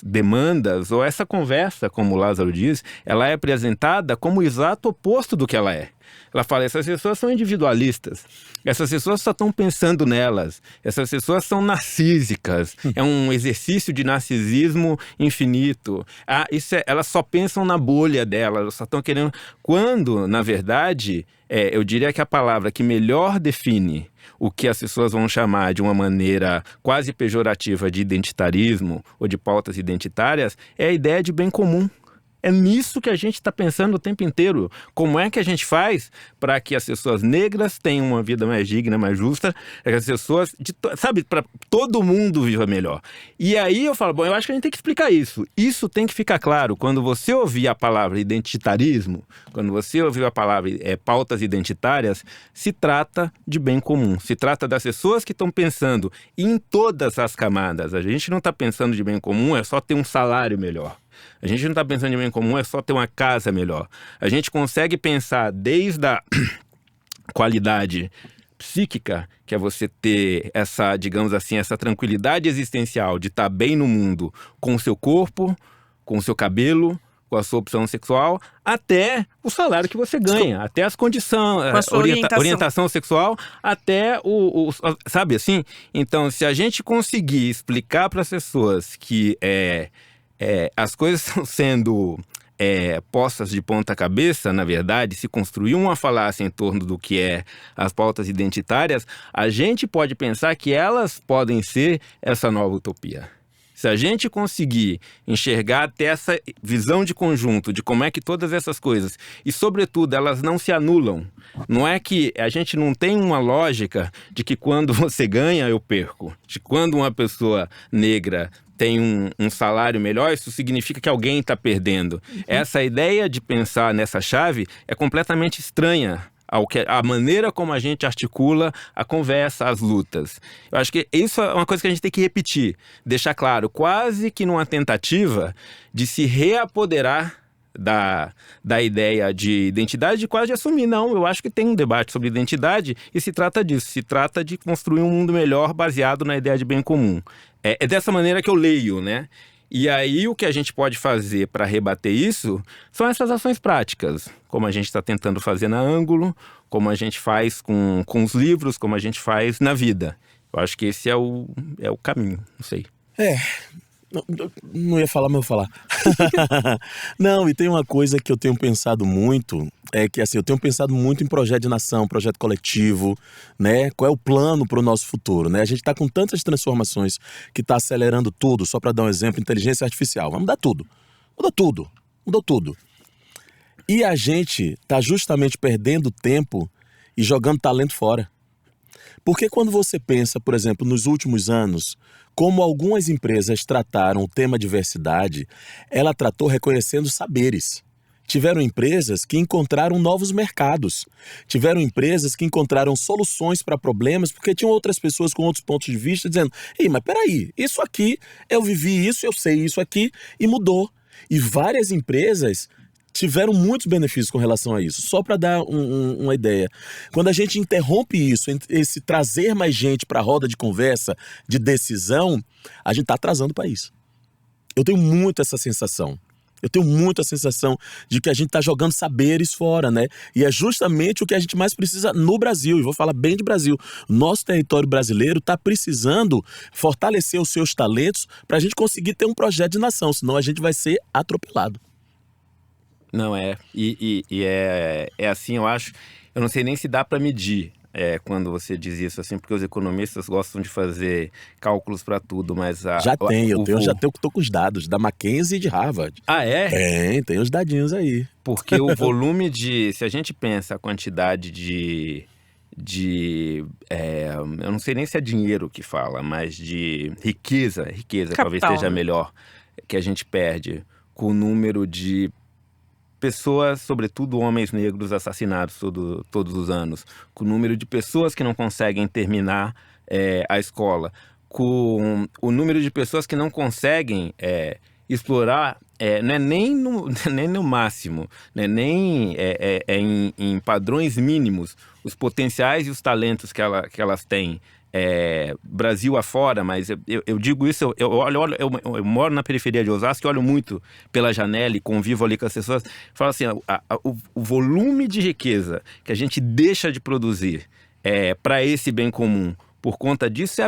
demandas, ou essa conversa, como o Lázaro diz, ela é apresentada como o exato oposto do que ela é. Ela fala, essas pessoas são individualistas, essas pessoas só estão pensando nelas, essas pessoas são narcísicas, é um exercício de narcisismo infinito. Elas só pensam na bolha delas, elas só estão querendo... Quando, na verdade, eu diria que a palavra que melhor define o que as pessoas vão chamar de uma maneira quase pejorativa de identitarismo ou de pautas identitárias é a ideia de bem comum. É nisso que a gente está pensando o tempo inteiro. Como é que a gente faz para que as pessoas negras tenham uma vida mais digna, mais justa, que as pessoas, para todo mundo viva melhor. E aí eu falo, eu acho que a gente tem que explicar isso. Isso tem que ficar claro. Quando você ouvir a palavra identitarismo, quando você ouvir a palavra pautas identitárias, se trata de bem comum. Se trata das pessoas que estão pensando em todas as camadas. A gente não está pensando de bem comum, é só ter um salário melhor. A gente não está pensando em bem comum, é só ter uma casa melhor. A gente consegue pensar desde a qualidade psíquica, que é você ter essa, digamos assim, essa tranquilidade existencial de estar bem no mundo com o seu corpo, com o seu cabelo, com a sua opção sexual, até o salário que você ganha, até as condições, com a sua orientação sexual, até sabe assim? Então, se a gente conseguir explicar para as pessoas que as coisas estão sendo postas de ponta cabeça, na verdade, se construir uma falácia em torno do que é as pautas identitárias, a gente pode pensar que elas podem ser essa nova utopia. Se a gente conseguir enxergar, ter essa visão de conjunto de como é que todas essas coisas, e sobretudo elas não se anulam, não é que a gente não tem uma lógica de que quando você ganha eu perco, de quando uma pessoa negra tem um salário melhor, isso significa que alguém está perdendo. Essa ideia de pensar nessa chave é completamente estranha a maneira como a gente articula a conversa, as lutas. Eu acho que isso é uma coisa que a gente tem que repetir, deixar claro, quase que numa tentativa de se reapoderar da ideia de identidade, de quase assumir. Não, eu acho que tem um debate sobre identidade e se trata disso, se trata de construir um mundo melhor baseado na ideia de bem comum. É dessa maneira que eu leio, né? E aí o que a gente pode fazer para rebater isso são essas ações práticas, como a gente está tentando fazer na Ângulo, como a gente faz com os livros, como a gente faz na vida. Eu acho que esse é o caminho, não sei. Não ia falar, mas eu vou falar. Não, e tem uma coisa que eu tenho pensado muito, é que assim, eu tenho pensado muito em projeto de nação, projeto coletivo, né? Qual é o plano para o nosso futuro, né? A gente está com tantas transformações que está acelerando tudo, só para dar um exemplo, inteligência artificial. Vai mudar tudo. Mudou tudo. E a gente está justamente perdendo tempo e jogando talento fora. Porque quando você pensa, por exemplo, nos últimos anos, como algumas empresas trataram o tema diversidade, ela tratou reconhecendo saberes. Tiveram empresas que encontraram novos mercados. Tiveram empresas que encontraram soluções para problemas porque tinham outras pessoas com outros pontos de vista dizendo: ei, mas peraí, isso aqui, eu vivi isso, eu sei isso aqui e mudou. E várias empresas tiveram muitos benefícios com relação a isso. Só para dar uma ideia, quando a gente interrompe isso, esse trazer mais gente para a roda de conversa, de decisão, a gente está atrasando o país. Eu tenho muito essa sensação. Eu tenho muito a sensação de que a gente está jogando saberes fora, né? E é justamente o que a gente mais precisa no Brasil. E vou falar bem de Brasil. Nosso território brasileiro está precisando fortalecer os seus talentos para a gente conseguir ter um projeto de nação, senão a gente vai ser atropelado. Não, é assim, eu acho, eu não sei nem se dá para medir quando você diz isso, assim, porque os economistas gostam de fazer cálculos para tudo, mas... Eu já tô com os dados da Mackenzie e de Harvard. Ah, é? Tem os dadinhos aí. Porque o volume se a gente pensa a quantidade eu não sei nem se é dinheiro que fala, mas de riqueza Capital, talvez seja melhor, que a gente perde com o número de pessoas, sobretudo homens negros, assassinados todos os anos, com o número de pessoas que não conseguem terminar a escola, com o número de pessoas que não conseguem explorar, não é nem no máximo, não é nem em padrões mínimos, os potenciais e os talentos que elas têm. Brasil afora, mas eu digo isso, eu moro na periferia de Osasco e olho muito pela janela e convivo ali com as pessoas, falo assim, o volume de riqueza que a gente deixa de produzir para esse bem comum, por conta disso, é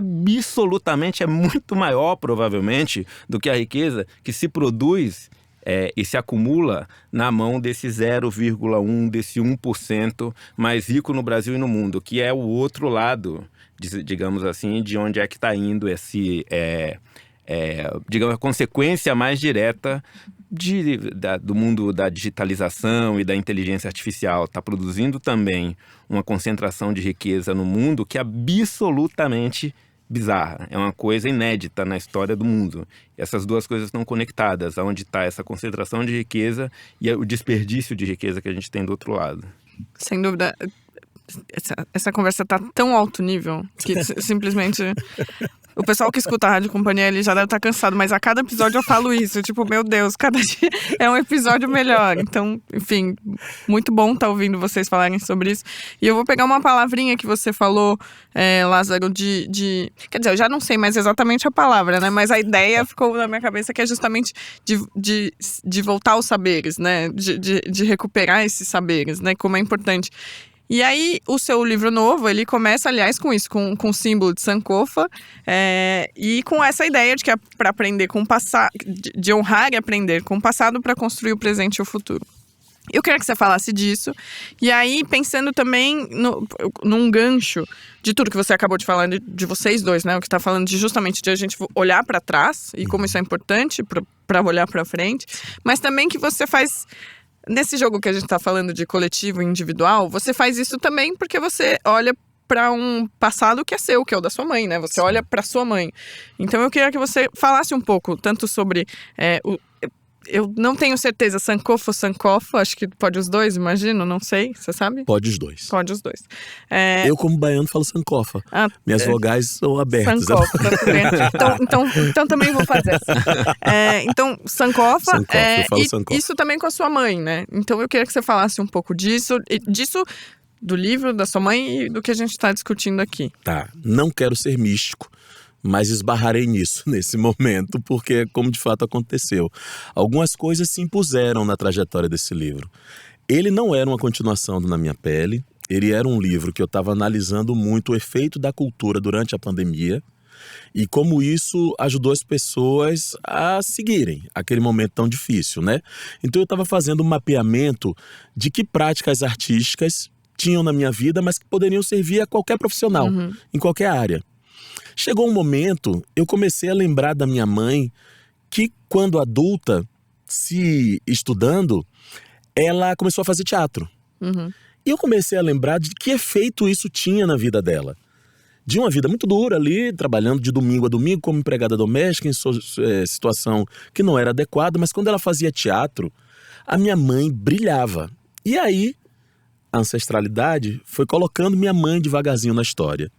muito maior, provavelmente, do que a riqueza que se produz e se acumula na mão desse 0,1%, desse 1% mais rico no Brasil e no mundo, que é o outro lado, digamos assim, de onde é que está indo digamos, a consequência mais direta do mundo da digitalização e da inteligência artificial. Está produzindo também uma concentração de riqueza no mundo que é absolutamente bizarra. É uma coisa inédita na história do mundo. E essas duas coisas estão conectadas, onde está essa concentração de riqueza e o desperdício de riqueza que a gente tem do outro lado. Sem dúvida. Essa conversa tá tão alto nível que simplesmente o pessoal que escuta a Rádio Companhia ele já deve estar cansado, mas a cada episódio eu falo isso, tipo, meu Deus, cada dia é um episódio melhor. Então, enfim, muito bom estar ouvindo vocês falarem sobre isso. E eu vou pegar uma palavrinha que você falou, Lázaro, quer dizer, eu já não sei mais exatamente a palavra, né? Mas a ideia ficou na minha cabeça que é justamente de voltar aos saberes, né? De recuperar esses saberes, né? Como é importante. E aí, o seu livro novo, ele começa, aliás, com isso, com o símbolo de Sankofa, e com essa ideia de que é para aprender com o passado, de honrar e aprender com o passado para construir o presente e o futuro. Eu queria que você falasse disso, e aí, pensando também num gancho de tudo que você acabou de falar, de vocês dois, né? O que está falando justamente de a gente olhar para trás, e como isso é importante para olhar para frente, mas também que você faz... Nesse jogo que a gente está falando de coletivo e individual, você faz isso também porque você olha para um passado que é seu, que é o da sua mãe, né? Você olha para sua mãe. Então eu queria que você falasse um pouco, tanto sobre eu não tenho certeza, Sankofa ou Sankofa, acho que pode os dois, imagino, não sei, você sabe? Pode os dois. Pode os dois. Eu, como baiano, falo Sankofa. Minhas vogais são abertas. Sankofa, tudo bem. Então também vou fazer assim. Então, Sankofa, eu falo Sankofa. Isso também com a sua mãe, né? Então eu queria que você falasse um pouco disso, do livro da sua mãe e do que a gente está discutindo aqui. Tá, não quero ser místico, mas esbarrarei nisso nesse momento, porque é como de fato aconteceu. Algumas coisas se impuseram na trajetória desse livro. Ele não era uma continuação do Na Minha Pele, ele era um livro que eu estava analisando muito o efeito da cultura durante a pandemia e como isso ajudou as pessoas a seguirem aquele momento tão difícil, né? Então eu estava fazendo um mapeamento de que práticas artísticas tinham na minha vida, mas que poderiam servir a qualquer profissional, em qualquer área. Chegou um momento, eu comecei a lembrar da minha mãe, que quando adulta, se estudando, ela começou a fazer teatro. E eu comecei a lembrar de que efeito isso tinha na vida dela. De uma vida muito dura ali, trabalhando de domingo a domingo como empregada doméstica, em situação que não era adequada, mas quando ela fazia teatro, a minha mãe brilhava. E aí, a ancestralidade foi colocando minha mãe devagarzinho na história.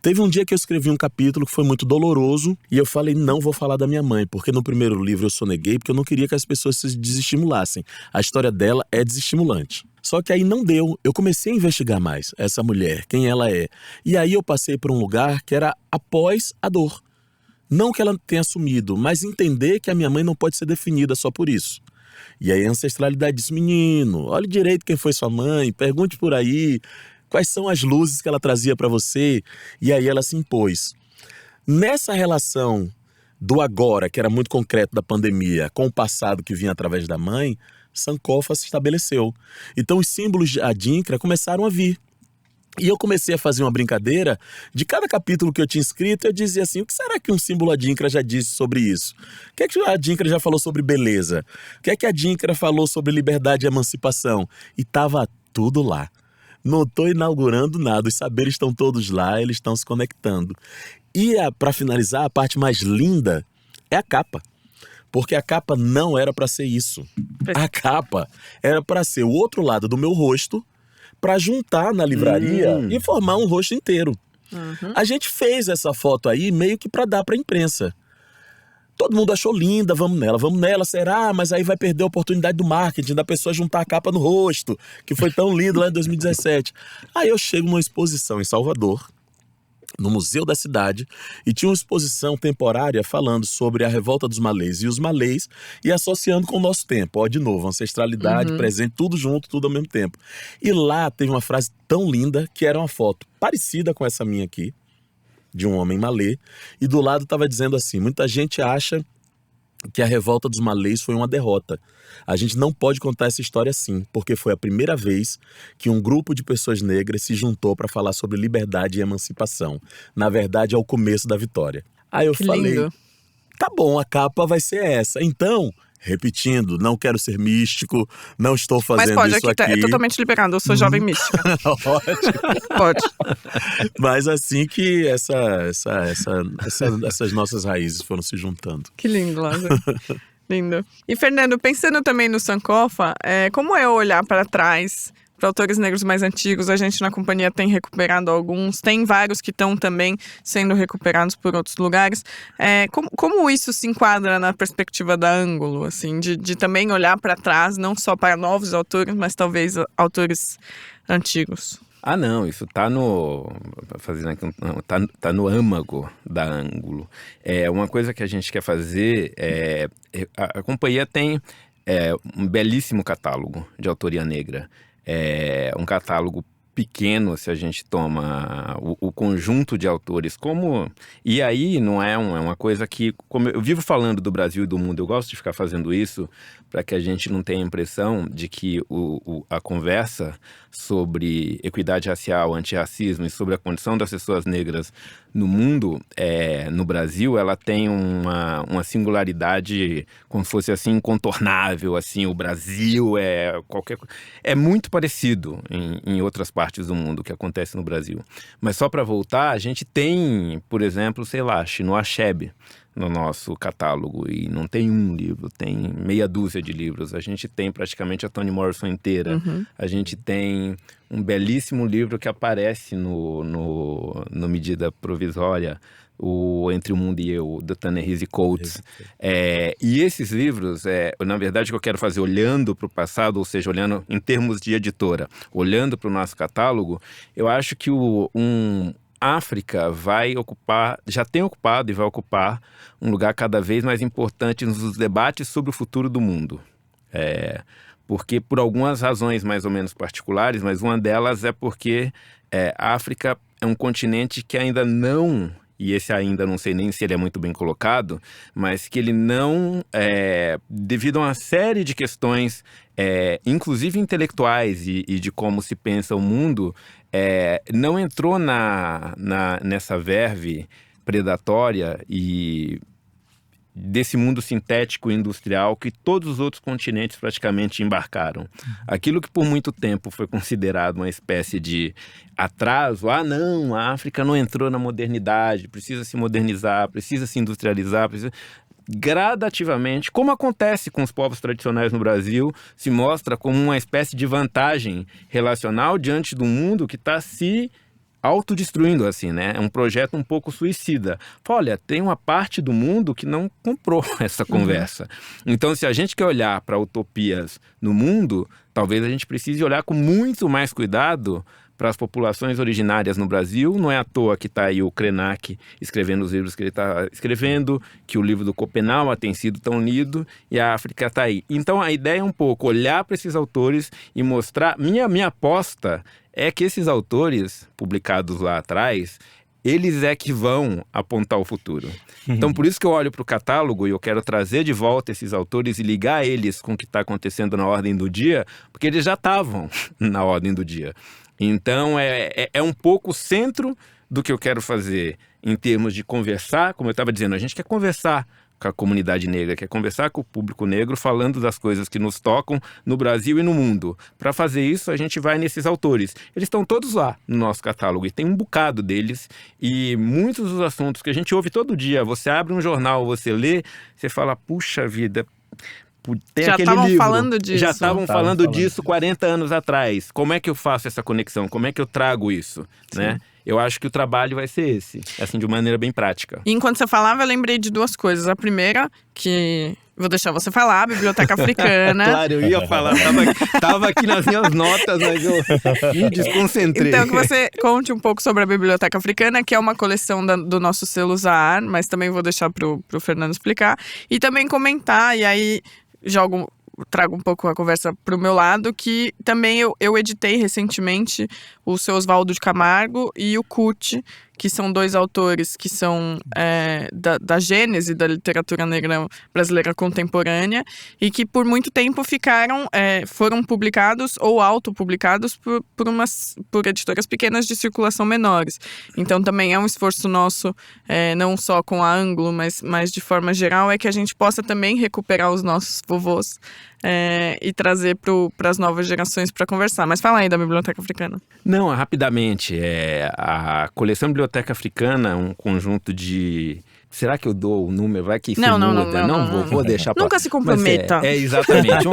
Teve um dia que eu escrevi um capítulo que foi muito doloroso e eu falei, não vou falar da minha mãe, porque no primeiro livro eu soneguei, porque eu não queria que as pessoas se desestimulassem. A história dela é desestimulante. Só que aí não deu, eu comecei a investigar mais essa mulher, quem ela é. E aí eu passei por um lugar que era após a dor. Não que ela tenha sumido, mas entender que a minha mãe não pode ser definida só por isso. E aí a ancestralidade disse, menino, olhe direito quem foi sua mãe, pergunte por aí, quais são as luzes que ela trazia para você? E aí ela se impôs. Nessa relação do agora, que era muito concreto da pandemia, com o passado que vinha através da mãe, Sankofa se estabeleceu. Então os símbolos de Adinkra começaram a vir. E eu comecei a fazer uma brincadeira. De cada capítulo que eu tinha escrito, eu dizia assim, o que será que um símbolo Adinkra já disse sobre isso? O que é que a Adinkra já falou sobre beleza? O que é que a Adinkra falou sobre liberdade e emancipação? E estava tudo lá. Não estou inaugurando nada, os saberes estão todos lá, eles estão se conectando. E para finalizar, a parte mais linda é a capa. Porque a capa não era para ser isso. A capa era para ser o outro lado do meu rosto, para juntar na livraria e formar um rosto inteiro. A gente fez essa foto aí meio que para dar para a imprensa. Todo mundo achou linda, vamos nela, será? Mas aí vai perder a oportunidade do marketing, da pessoa juntar a capa no rosto, que foi tão lindo lá em 2017. Aí eu chego numa exposição em Salvador, no Museu da Cidade, e tinha uma exposição temporária falando sobre a revolta dos malês e os malês, e associando com o nosso tempo. Ó, de novo, ancestralidade, presente, tudo junto, tudo ao mesmo tempo. E lá teve uma frase tão linda, que era uma foto parecida com essa minha aqui, de um homem malê, e do lado estava dizendo assim, muita gente acha que a revolta dos malês foi uma derrota. A gente não pode contar essa história assim, porque foi a primeira vez que um grupo de pessoas negras se juntou para falar sobre liberdade e emancipação. Na verdade, é o começo da vitória. Aí eu falei, lindo. Tá bom, a capa vai ser essa. Então, repetindo, não quero ser místico, não estou fazendo isso aqui. É totalmente liberado, eu sou jovem mística. Ótimo. Pode. Mas assim que essas nossas raízes foram se juntando. Que lindo, Lázaro. Lindo. E Fernando, pensando também no Sankofa, como é olhar para trás para autores negros mais antigos? A gente na companhia tem recuperado alguns, tem vários que estão também sendo recuperados por outros lugares. Como isso se enquadra na perspectiva da Ângulo, assim, de também olhar para trás, não só para novos autores, mas talvez autores antigos? Ah, não, isso tá no âmago da Ângulo. Uma coisa que a gente quer fazer a companhia tem um belíssimo catálogo de autoria negra. Um catálogo pequeno, se a gente toma o conjunto de autores como... E aí não é uma coisa que... Como eu vivo falando do Brasil e do mundo, eu gosto de ficar fazendo isso para que a gente não tenha a impressão de que a conversa sobre equidade racial, antirracismo e sobre a condição das pessoas negras no mundo, no Brasil, ela tem uma singularidade, como se fosse assim, incontornável, assim, o Brasil é muito parecido em outras partes do mundo que acontece no Brasil. Mas só para voltar, a gente tem, por exemplo, sei lá, Chinua Achebe no nosso catálogo, e não tem um livro, tem meia dúzia de livros. A gente tem praticamente a Toni Morrison inteira. A gente tem um belíssimo livro que aparece no Medida Provisória, o Entre o Mundo e Eu, da Ta-Nehisi Coates. E esses livros, na verdade, o que eu quero fazer, olhando para o passado, ou seja, olhando em termos de editora, olhando para o nosso catálogo, eu acho que África vai ocupar, já tem ocupado e vai ocupar um lugar cada vez mais importante nos debates sobre o futuro do mundo. Porque por algumas razões mais ou menos particulares, mas uma delas é porque a África é um continente que ainda não, e esse ainda não sei nem se ele é muito bem colocado, mas que ele não, devido a uma série de questões, inclusive intelectuais e de como se pensa o mundo, não entrou nessa verve predatória e desse mundo sintético e industrial que todos os outros continentes praticamente embarcaram. Aquilo que por muito tempo foi considerado uma espécie de atraso, não, a África não entrou na modernidade, precisa se modernizar, precisa se industrializar, gradativamente, como acontece com os povos tradicionais no Brasil, se mostra como uma espécie de vantagem relacional diante do mundo que está se autodestruindo, assim, né? É um projeto um pouco suicida. Olha, tem uma parte do mundo que não comprou essa conversa. Então, se a gente quer olhar para utopias no mundo, talvez a gente precise olhar com muito mais cuidado para as populações originárias no Brasil. Não é à toa que está aí o Krenak escrevendo os livros que ele está escrevendo, que o livro do Copenau tem sido tão lido, e a África está aí. Então, a ideia é um pouco olhar para esses autores e mostrar... Minha aposta é que esses autores, publicados lá atrás, eles é que vão apontar o futuro. Então, por isso que eu olho para o catálogo e eu quero trazer de volta esses autores e ligar eles com o que está acontecendo na ordem do dia, porque eles já estavam na ordem do dia. Então, é um pouco o centro do que eu quero fazer em termos de conversar. Como eu estava dizendo, a gente quer conversar com a comunidade negra, quer conversar com o público negro, falando das coisas que nos tocam no Brasil e no mundo. Para fazer isso, a gente vai nesses autores. Eles estão todos lá no nosso catálogo e tem um bocado deles, e muitos dos assuntos que a gente ouve todo dia, você abre um jornal, você lê, você fala, puxa vida... Tem já estavam falando disso. Já estavam falando disso 40 anos atrás. Como é que eu faço essa conexão? Como é que eu trago isso? Né? Eu acho que o trabalho vai ser esse, assim, de uma maneira bem prática. E enquanto você falava, eu lembrei de duas coisas. A primeira, que vou deixar você falar, a Biblioteca Africana. Claro, eu ia falar. Tava aqui nas minhas notas, mas eu me desconcentrei. Então, que você conte um pouco sobre a Biblioteca Africana, que é uma coleção do nosso selo Zahar, mas também vou deixar pro Fernando explicar. E também comentar, e aí trago um pouco a conversa pro meu lado, que também eu editei recentemente o seu Oswaldo de Camargo e o Kut, que são dois autores que são da gênese da literatura negra brasileira contemporânea e que por muito tempo foram publicados ou autopublicados por editoras pequenas de circulação menores. Então também é um esforço nosso, não só com a Anglo, mas de forma geral, é que a gente possa também recuperar os nossos vovôs e trazer para as novas gerações para conversar. Mas fala aí da Biblioteca Africana. Não, rapidamente. A coleção Biblioteca Africana, um conjunto de... Será que eu dou o número? Vai que isso muda? Não, vou deixar para... Nunca se comprometa. Mas exatamente.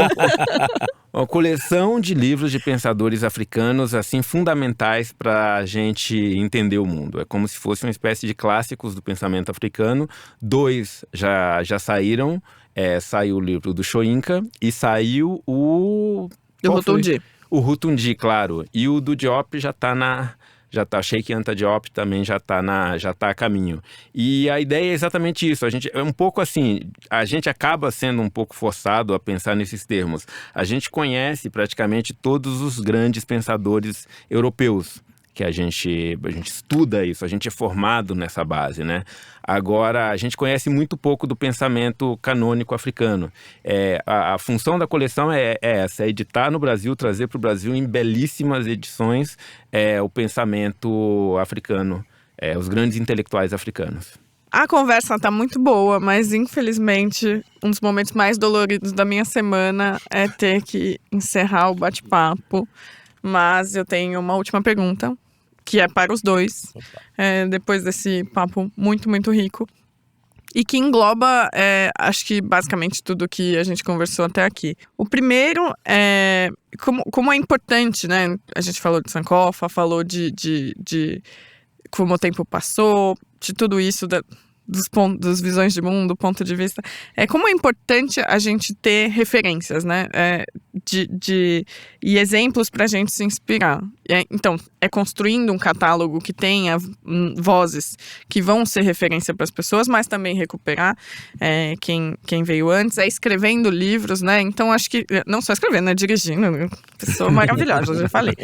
Uma coleção de livros de pensadores africanos, assim, fundamentais para a gente entender o mundo. É como se fosse uma espécie de clássicos do pensamento africano. 2 já saíram. Saiu o livro do Soyinka e saiu o... Do Rutundi. O Rutundi, claro. E o do Diop já tá Cheikh Anta Diop também já tá a caminho. E a ideia é exatamente isso. A gente é um pouco assim, a gente acaba sendo um pouco forçado a pensar nesses termos. A gente conhece praticamente todos os grandes pensadores europeus, que a gente estuda isso, a gente é formado nessa base, né? Agora, a gente conhece muito pouco do pensamento canônico africano. A função da coleção é essa, é editar no Brasil, trazer para o Brasil em belíssimas edições o pensamento africano os grandes intelectuais africanos. A conversa tá muito boa, mas infelizmente um dos momentos mais doloridos da minha semana é ter que encerrar o bate-papo. Mas eu tenho uma última pergunta, que é para os dois, depois desse papo muito, muito rico. E que engloba, acho que basicamente tudo que a gente conversou até aqui. O primeiro é como é importante, né? A gente falou de Sankofa, falou de como o tempo passou, de tudo isso, dos visões de mundo, ponto de vista. Como é importante a gente ter referências, né? E exemplos para a gente se inspirar. Então, construindo um catálogo que tenha vozes que vão ser referência para as pessoas, mas também recuperar quem veio antes. Escrevendo livros, né? Então, acho que... Não só escrevendo, né? Dirigindo. Pessoa maravilhosa, já falei.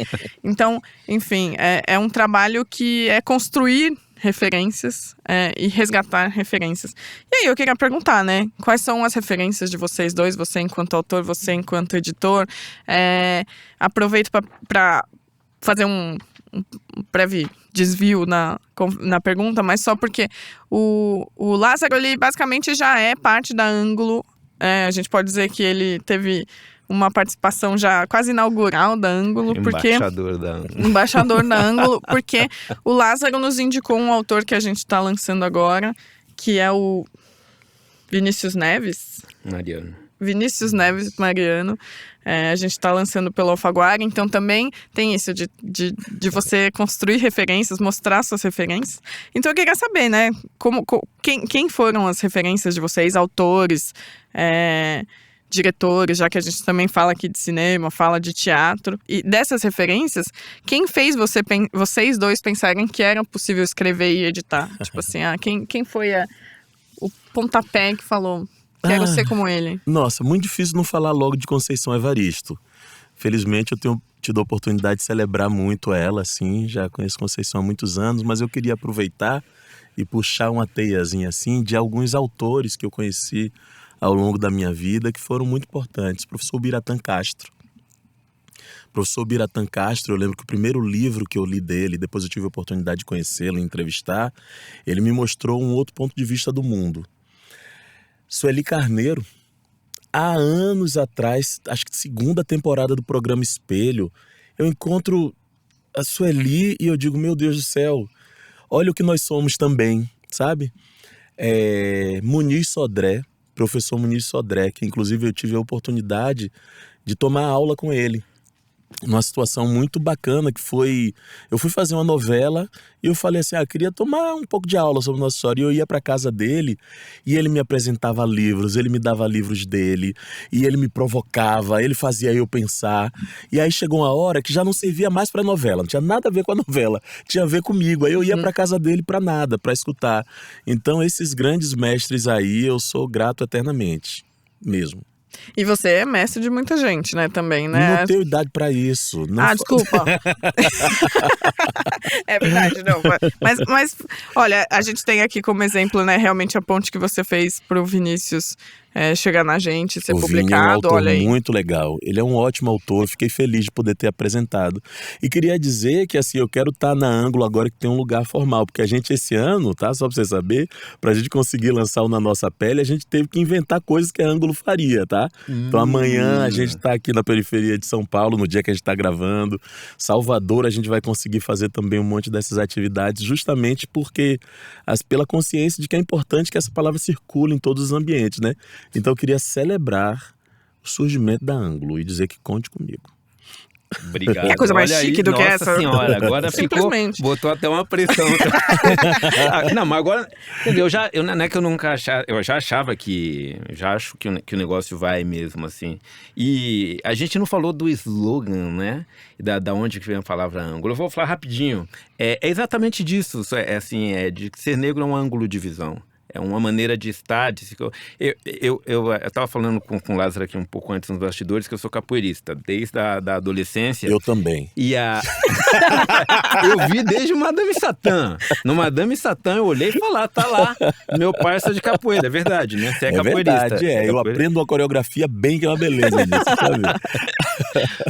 Então, enfim, é um trabalho que é construir referências e resgatar referências. E aí eu queria perguntar, né? Quais são as referências de vocês dois? Você enquanto autor, você enquanto editor. Aproveito para fazer um breve desvio na pergunta, mas só porque o Lázaro, ele basicamente já é parte da Ângulo. A gente pode dizer que ele teve uma participação já quase inaugural da Ângulo. Embaixador da Ângulo, porque o Lázaro nos indicou um autor que a gente está lançando agora, que é o Vinícius Neves Mariano. A gente está lançando pelo Alfaguara, então também tem isso de você construir referências, mostrar suas referências. Então eu queria saber, né, quem foram as referências de vocês, autores, diretores, já que a gente também fala aqui de cinema, fala de teatro. E dessas referências, quem fez vocês dois pensarem que era possível escrever e editar? Tipo assim, quem foi o pontapé que falou, quero ser como ele? Nossa, muito difícil não falar logo de Conceição Evaristo. Felizmente eu tenho tido a oportunidade de celebrar muito ela, assim, já conheço Conceição há muitos anos, mas eu queria aproveitar e puxar uma teiazinha assim de alguns autores que eu conheci ao longo da minha vida, que foram muito importantes. Professor Biratã Castro. Professor Biratã Castro, eu lembro que o primeiro livro que eu li dele, depois eu tive a oportunidade de conhecê-lo, entrevistar, ele me mostrou um outro ponto de vista do mundo. Sueli Carneiro, há anos atrás, acho que segunda temporada do programa Espelho, eu encontro a Sueli e eu digo, meu Deus do céu, olha o que nós somos também, sabe? Muniz Sodré, professor Muniz Sodré, que inclusive eu tive a oportunidade de tomar aula com ele. Numa situação muito bacana que foi... Eu fui fazer uma novela e eu falei assim, queria tomar um pouco de aula sobre Nossa Senhora. E eu ia para casa dele e ele me apresentava livros, ele me dava livros dele e ele me provocava, ele fazia eu pensar. E aí chegou uma hora que já não servia mais para novela, não tinha nada a ver com a novela, tinha a ver comigo. Aí eu ia para casa dele para nada, para escutar. Então esses grandes mestres aí eu sou grato eternamente, mesmo. E você é mestre de muita gente, né, também, né? Não tenho idade pra isso. Não desculpa. É verdade, não. Mas, olha, a gente tem aqui como exemplo, né, realmente a ponte que você fez pro Vinícius chegar na gente, ser publicado. Vini é um autor olha aí. Muito legal. Ele é um ótimo autor, fiquei feliz de poder ter apresentado. E queria dizer que, assim, eu quero estar na Ângulo agora que tem um lugar formal, porque a gente esse ano, tá, só pra você saber, pra gente conseguir lançar o Na Nossa Pele, a gente teve que inventar coisas que a Ângulo faria, tá? Então amanhã a gente tá aqui na periferia de São Paulo, no dia que a gente tá gravando. Salvador a gente vai conseguir fazer também um monte dessas atividades, justamente porque pela consciência de que é importante que essa palavra circule em todos os ambientes, né? Então eu queria celebrar o surgimento da Ângulo e dizer que conte comigo. Obrigado. É a coisa mais chique do que essa. Nossa senhora, agora ficou, botou até uma pressão. Não, mas agora, entendeu? Não é que eu nunca achava, eu já achava já acho que o negócio vai mesmo, assim. E a gente não falou do slogan, né? Da onde que vem a palavra ângulo. Eu vou falar rapidinho. É exatamente disso, de ser negro é um ângulo de visão. É uma maneira de estar, eu estava falando com o Lázaro aqui um pouco antes nos bastidores, que eu sou capoeirista, desde a adolescência. Eu também. E eu vi desde o Madame Satã. No Madame Satã eu olhei e falei, tá lá, meu parceiro de capoeira, é verdade, né? Você é capoeirista. Verdade, eu aprendo uma coreografia bem que é uma beleza disso, sabe?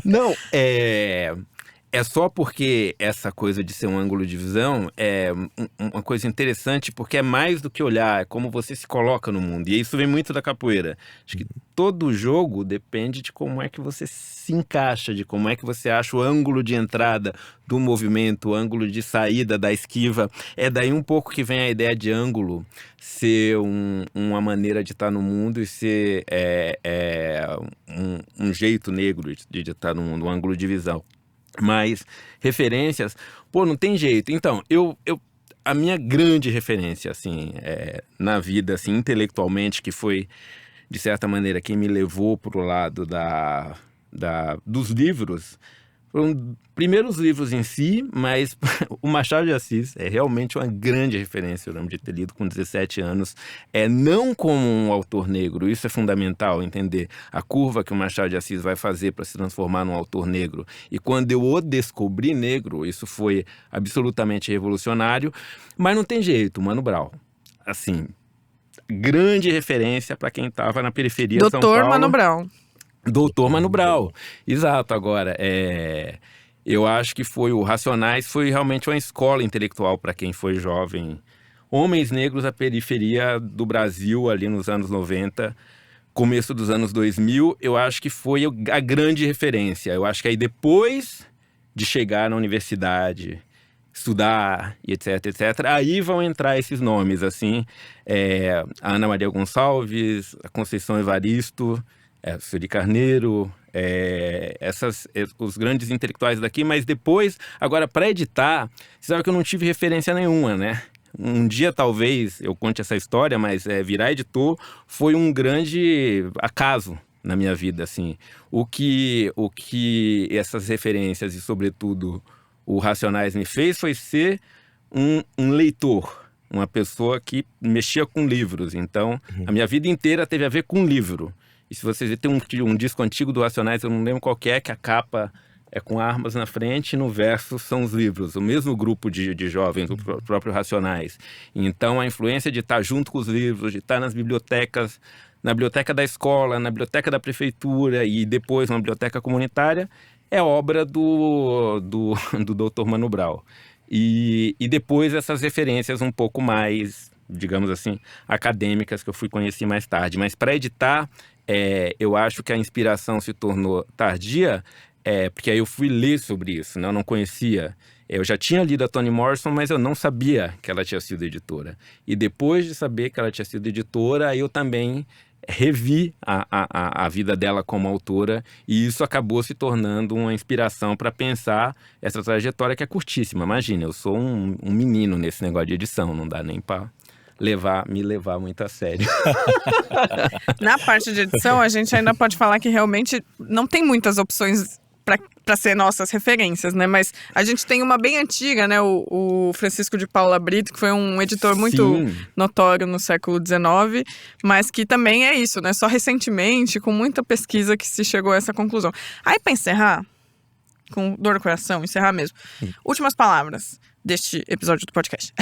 Não, É só porque essa coisa de ser um ângulo de visão é uma coisa interessante, porque é mais do que olhar, é como você se coloca no mundo. E isso vem muito da capoeira. Acho que todo jogo depende de como é que você se encaixa, de como é que você acha o ângulo de entrada do movimento, o ângulo de saída da esquiva. É daí um pouco que vem a ideia de ângulo ser uma maneira de estar no mundo e ser um jeito negro de estar no mundo, um ângulo de visão. Mas referências, não tem jeito. Então, a minha grande referência, assim, na vida, assim, intelectualmente, que foi, de certa maneira, quem me levou para o lado dos livros, foram primeiro os livros em si, mas o Machado de Assis é realmente uma grande referência. Eu lembro de ter lido com 17 anos, não como um autor negro. Isso é fundamental, entender a curva que o Machado de Assis vai fazer para se transformar num autor negro. E quando eu o descobri negro, isso foi absolutamente revolucionário. Mas não tem jeito, Mano Brown, assim, grande referência para quem estava na periferia de São Paulo. Doutor Mano Brown. Doutor Mano Brown, exato. Agora, eu acho que o Racionais foi realmente uma escola intelectual para quem foi jovem. Homens negros à periferia do Brasil, ali nos anos 90, começo dos anos 2000, eu acho que foi a grande referência. Eu acho que aí depois de chegar na universidade, estudar e etc, aí vão entrar esses nomes, assim, a Ana Maria Gonçalves, a Conceição Evaristo, Sueli Carneiro, os grandes intelectuais daqui, mas depois, agora para editar, você sabe que eu não tive referência nenhuma, né? Um dia talvez eu conte essa história, mas virar editor foi um grande acaso na minha vida, assim. O que essas referências e sobretudo o Racionais me fez foi ser um leitor, uma pessoa que mexia com livros. Então, a minha vida inteira teve a ver com livro. E se vocês verem, tem um disco antigo do Racionais, eu não lembro qual que a capa é com armas na frente e no verso são os livros. O mesmo grupo de jovens, o próprio Racionais. Então, a influência de estar junto com os livros, de estar nas bibliotecas, na biblioteca da escola, na biblioteca da prefeitura e depois na biblioteca comunitária, é obra do Dr. Mano Brown. E depois essas referências um pouco mais, digamos assim, acadêmicas que eu fui conhecer mais tarde. Mas para editar, eu acho que a inspiração se tornou tardia, porque aí eu fui ler sobre isso, né? Eu não conhecia. Eu já tinha lido a Toni Morrison, mas eu não sabia que ela tinha sido editora. E depois de saber que ela tinha sido editora, aí eu também revi a vida dela como autora, e isso acabou se tornando uma inspiração para pensar essa trajetória que é curtíssima. Imagina, eu sou um menino nesse negócio de edição, não dá nem para me levar muito a sério. Na parte de edição, a gente ainda pode falar que realmente não tem muitas opções para ser nossas referências, né? Mas a gente tem uma bem antiga, né? O Francisco de Paula Brito, que foi um editor muito notório no século XIX, mas que também é isso, né? Só recentemente, com muita pesquisa, que se chegou a essa conclusão. Aí, para encerrar, com dor no coração, encerrar mesmo. Últimas palavras deste episódio do podcast.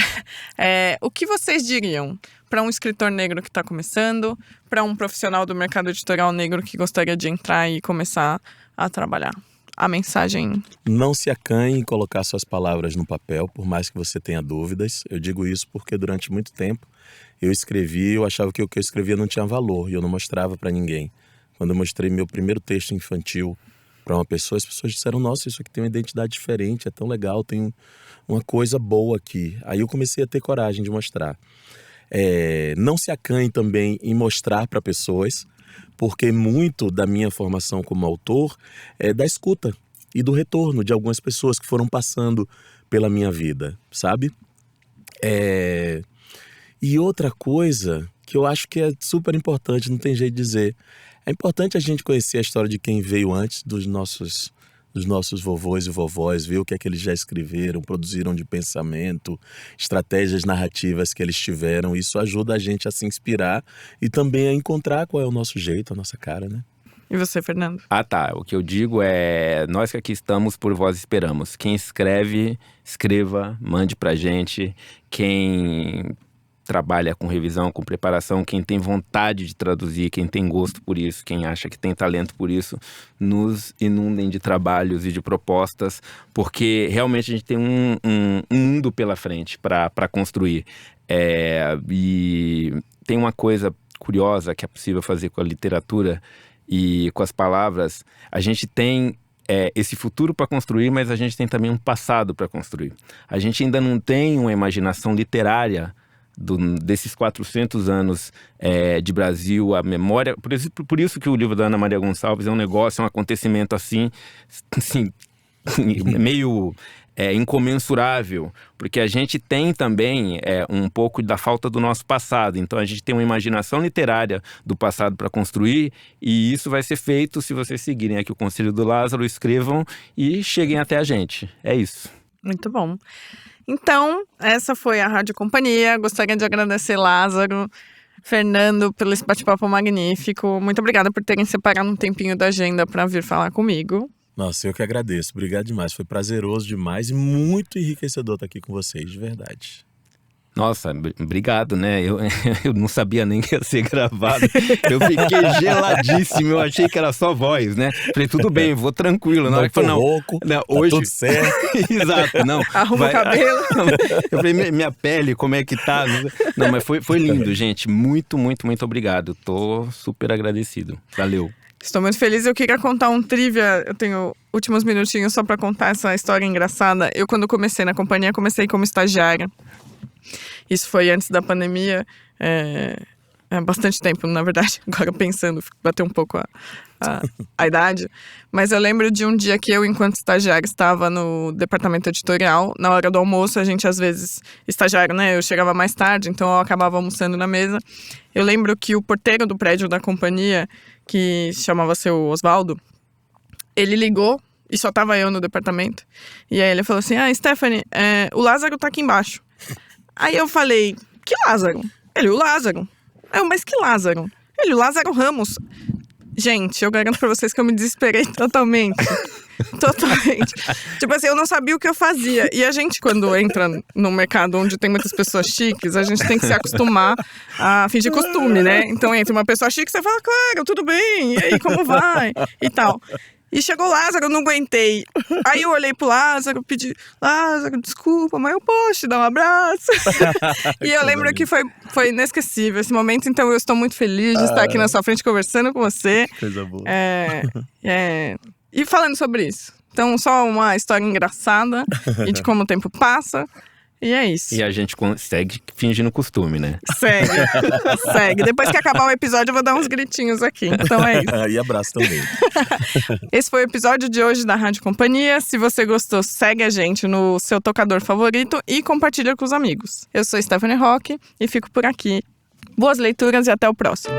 O que vocês diriam para um escritor negro que está começando, para um profissional do mercado editorial negro que gostaria de entrar e começar a trabalhar? A mensagem... Não se acanhe em colocar suas palavras no papel, por mais que você tenha dúvidas. Eu digo isso porque durante muito tempo eu escrevi, eu achava que o que eu escrevia não tinha valor e eu não mostrava para ninguém. Quando eu mostrei meu primeiro texto infantil para uma pessoa, as pessoas disseram: nossa, isso aqui tem uma identidade diferente, é tão legal, tem uma coisa boa aqui. Aí eu comecei a ter coragem de mostrar. Não se acanhe também em mostrar para pessoas, porque muito da minha formação como autor é da escuta e do retorno de algumas pessoas que foram passando pela minha vida, sabe? E outra coisa que eu acho que é super importante, não tem jeito de dizer, é importante a gente conhecer a história de quem veio antes dos nossos vovôs e vovós, ver o que é que eles já escreveram, produziram de pensamento, estratégias narrativas que eles tiveram. Isso ajuda a gente a se inspirar e também a encontrar qual é o nosso jeito, a nossa cara, né? E você, Fernando? Tá. O que eu digo é: nós que aqui estamos, por vós esperamos. Quem escreve, escreva, mande pra gente. Quem trabalha com revisão, com preparação, quem tem vontade de traduzir, quem tem gosto por isso, quem acha que tem talento por isso, nos inundem de trabalhos e de propostas, porque realmente a gente tem um mundo pela frente para construir. E tem uma coisa curiosa que é possível fazer com a literatura e com as palavras. A gente tem esse futuro para construir, mas a gente tem também um passado para construir. A gente ainda não tem uma imaginação literária desses 400 anos de Brasil, a memória. Por isso que o livro da Ana Maria Gonçalves é um negócio, é um acontecimento assim meio incomensurável, porque a gente tem também um pouco da falta do nosso passado. Então a gente tem uma imaginação literária do passado para construir, e isso vai ser feito se vocês seguirem aqui o Conselho do Lázaro, escrevam e cheguem até a gente. É isso. Muito bom. Então, essa foi a Rádio Companhia. Gostaria de agradecer Lázaro, Fernando, pelo esse bate-papo magnífico. Muito obrigada por terem separado um tempinho da agenda para vir falar comigo. Nossa, eu que agradeço. Obrigado demais. Foi prazeroso demais e muito enriquecedor estar aqui com vocês, de verdade. Nossa, obrigado, né? Eu não sabia nem que ia ser gravado. Eu fiquei geladíssimo, eu achei que era só voz, né? Falei, tudo bem, vou tranquilo. Na hora que falei, não, rouco, não, tá hoje... tudo certo. Exato, não. Arruma o cabelo. Eu falei, minha pele, como é que tá? Não, mas foi lindo, gente. Muito, muito, muito obrigado. Tô super agradecido. Valeu. Estou muito feliz. Eu queria contar um trivia. Eu tenho últimos minutinhos só para contar essa história engraçada. Eu, quando comecei na companhia, comecei como estagiária. Isso foi antes da pandemia. Há bastante tempo, na verdade. Agora pensando, bateu um pouco a idade. Mas eu lembro de um dia que eu, enquanto estagiária, estava no departamento editorial. Na hora do almoço, a gente às vezes, estagiário, né? Eu chegava mais tarde, então eu acabava almoçando na mesa. Eu lembro que o porteiro do prédio da companhia, que chamava-se o Osvaldo, ele ligou e só tava eu no departamento. E aí ele falou assim, Stephanie, o Lázaro tá aqui embaixo. Aí eu falei, que Lázaro? Ele, o Lázaro. Mas que Lázaro? Ele, o Lázaro Ramos. Gente, eu garanto pra vocês que eu me desesperei totalmente. Totalmente. Tipo assim, eu não sabia o que eu fazia. E a gente, quando entra num mercado onde tem muitas pessoas chiques, a gente tem que se acostumar a fingir costume, né? Então entra uma pessoa chique, você fala, claro, tudo bem, e aí, como vai? E tal. E chegou o Lázaro, eu não aguentei. Aí eu olhei pro Lázaro, pedi, Lázaro, desculpa, mas eu posso te dar um abraço? E eu lembro que foi inesquecível esse momento, então eu estou muito feliz de estar aqui na sua frente conversando com você. Coisa boa. E falando sobre isso. Então, só uma história engraçada e de como o tempo passa. E é isso. E a gente segue fingindo costume, né? Segue. Depois que acabar o episódio, eu vou dar uns gritinhos aqui. Então é isso. E abraço também. Esse foi o episódio de hoje da Rádio Companhia. Se você gostou, segue a gente no seu tocador favorito e compartilha com os amigos. Eu sou Stephanie Roque e fico por aqui. Boas leituras e até o próximo.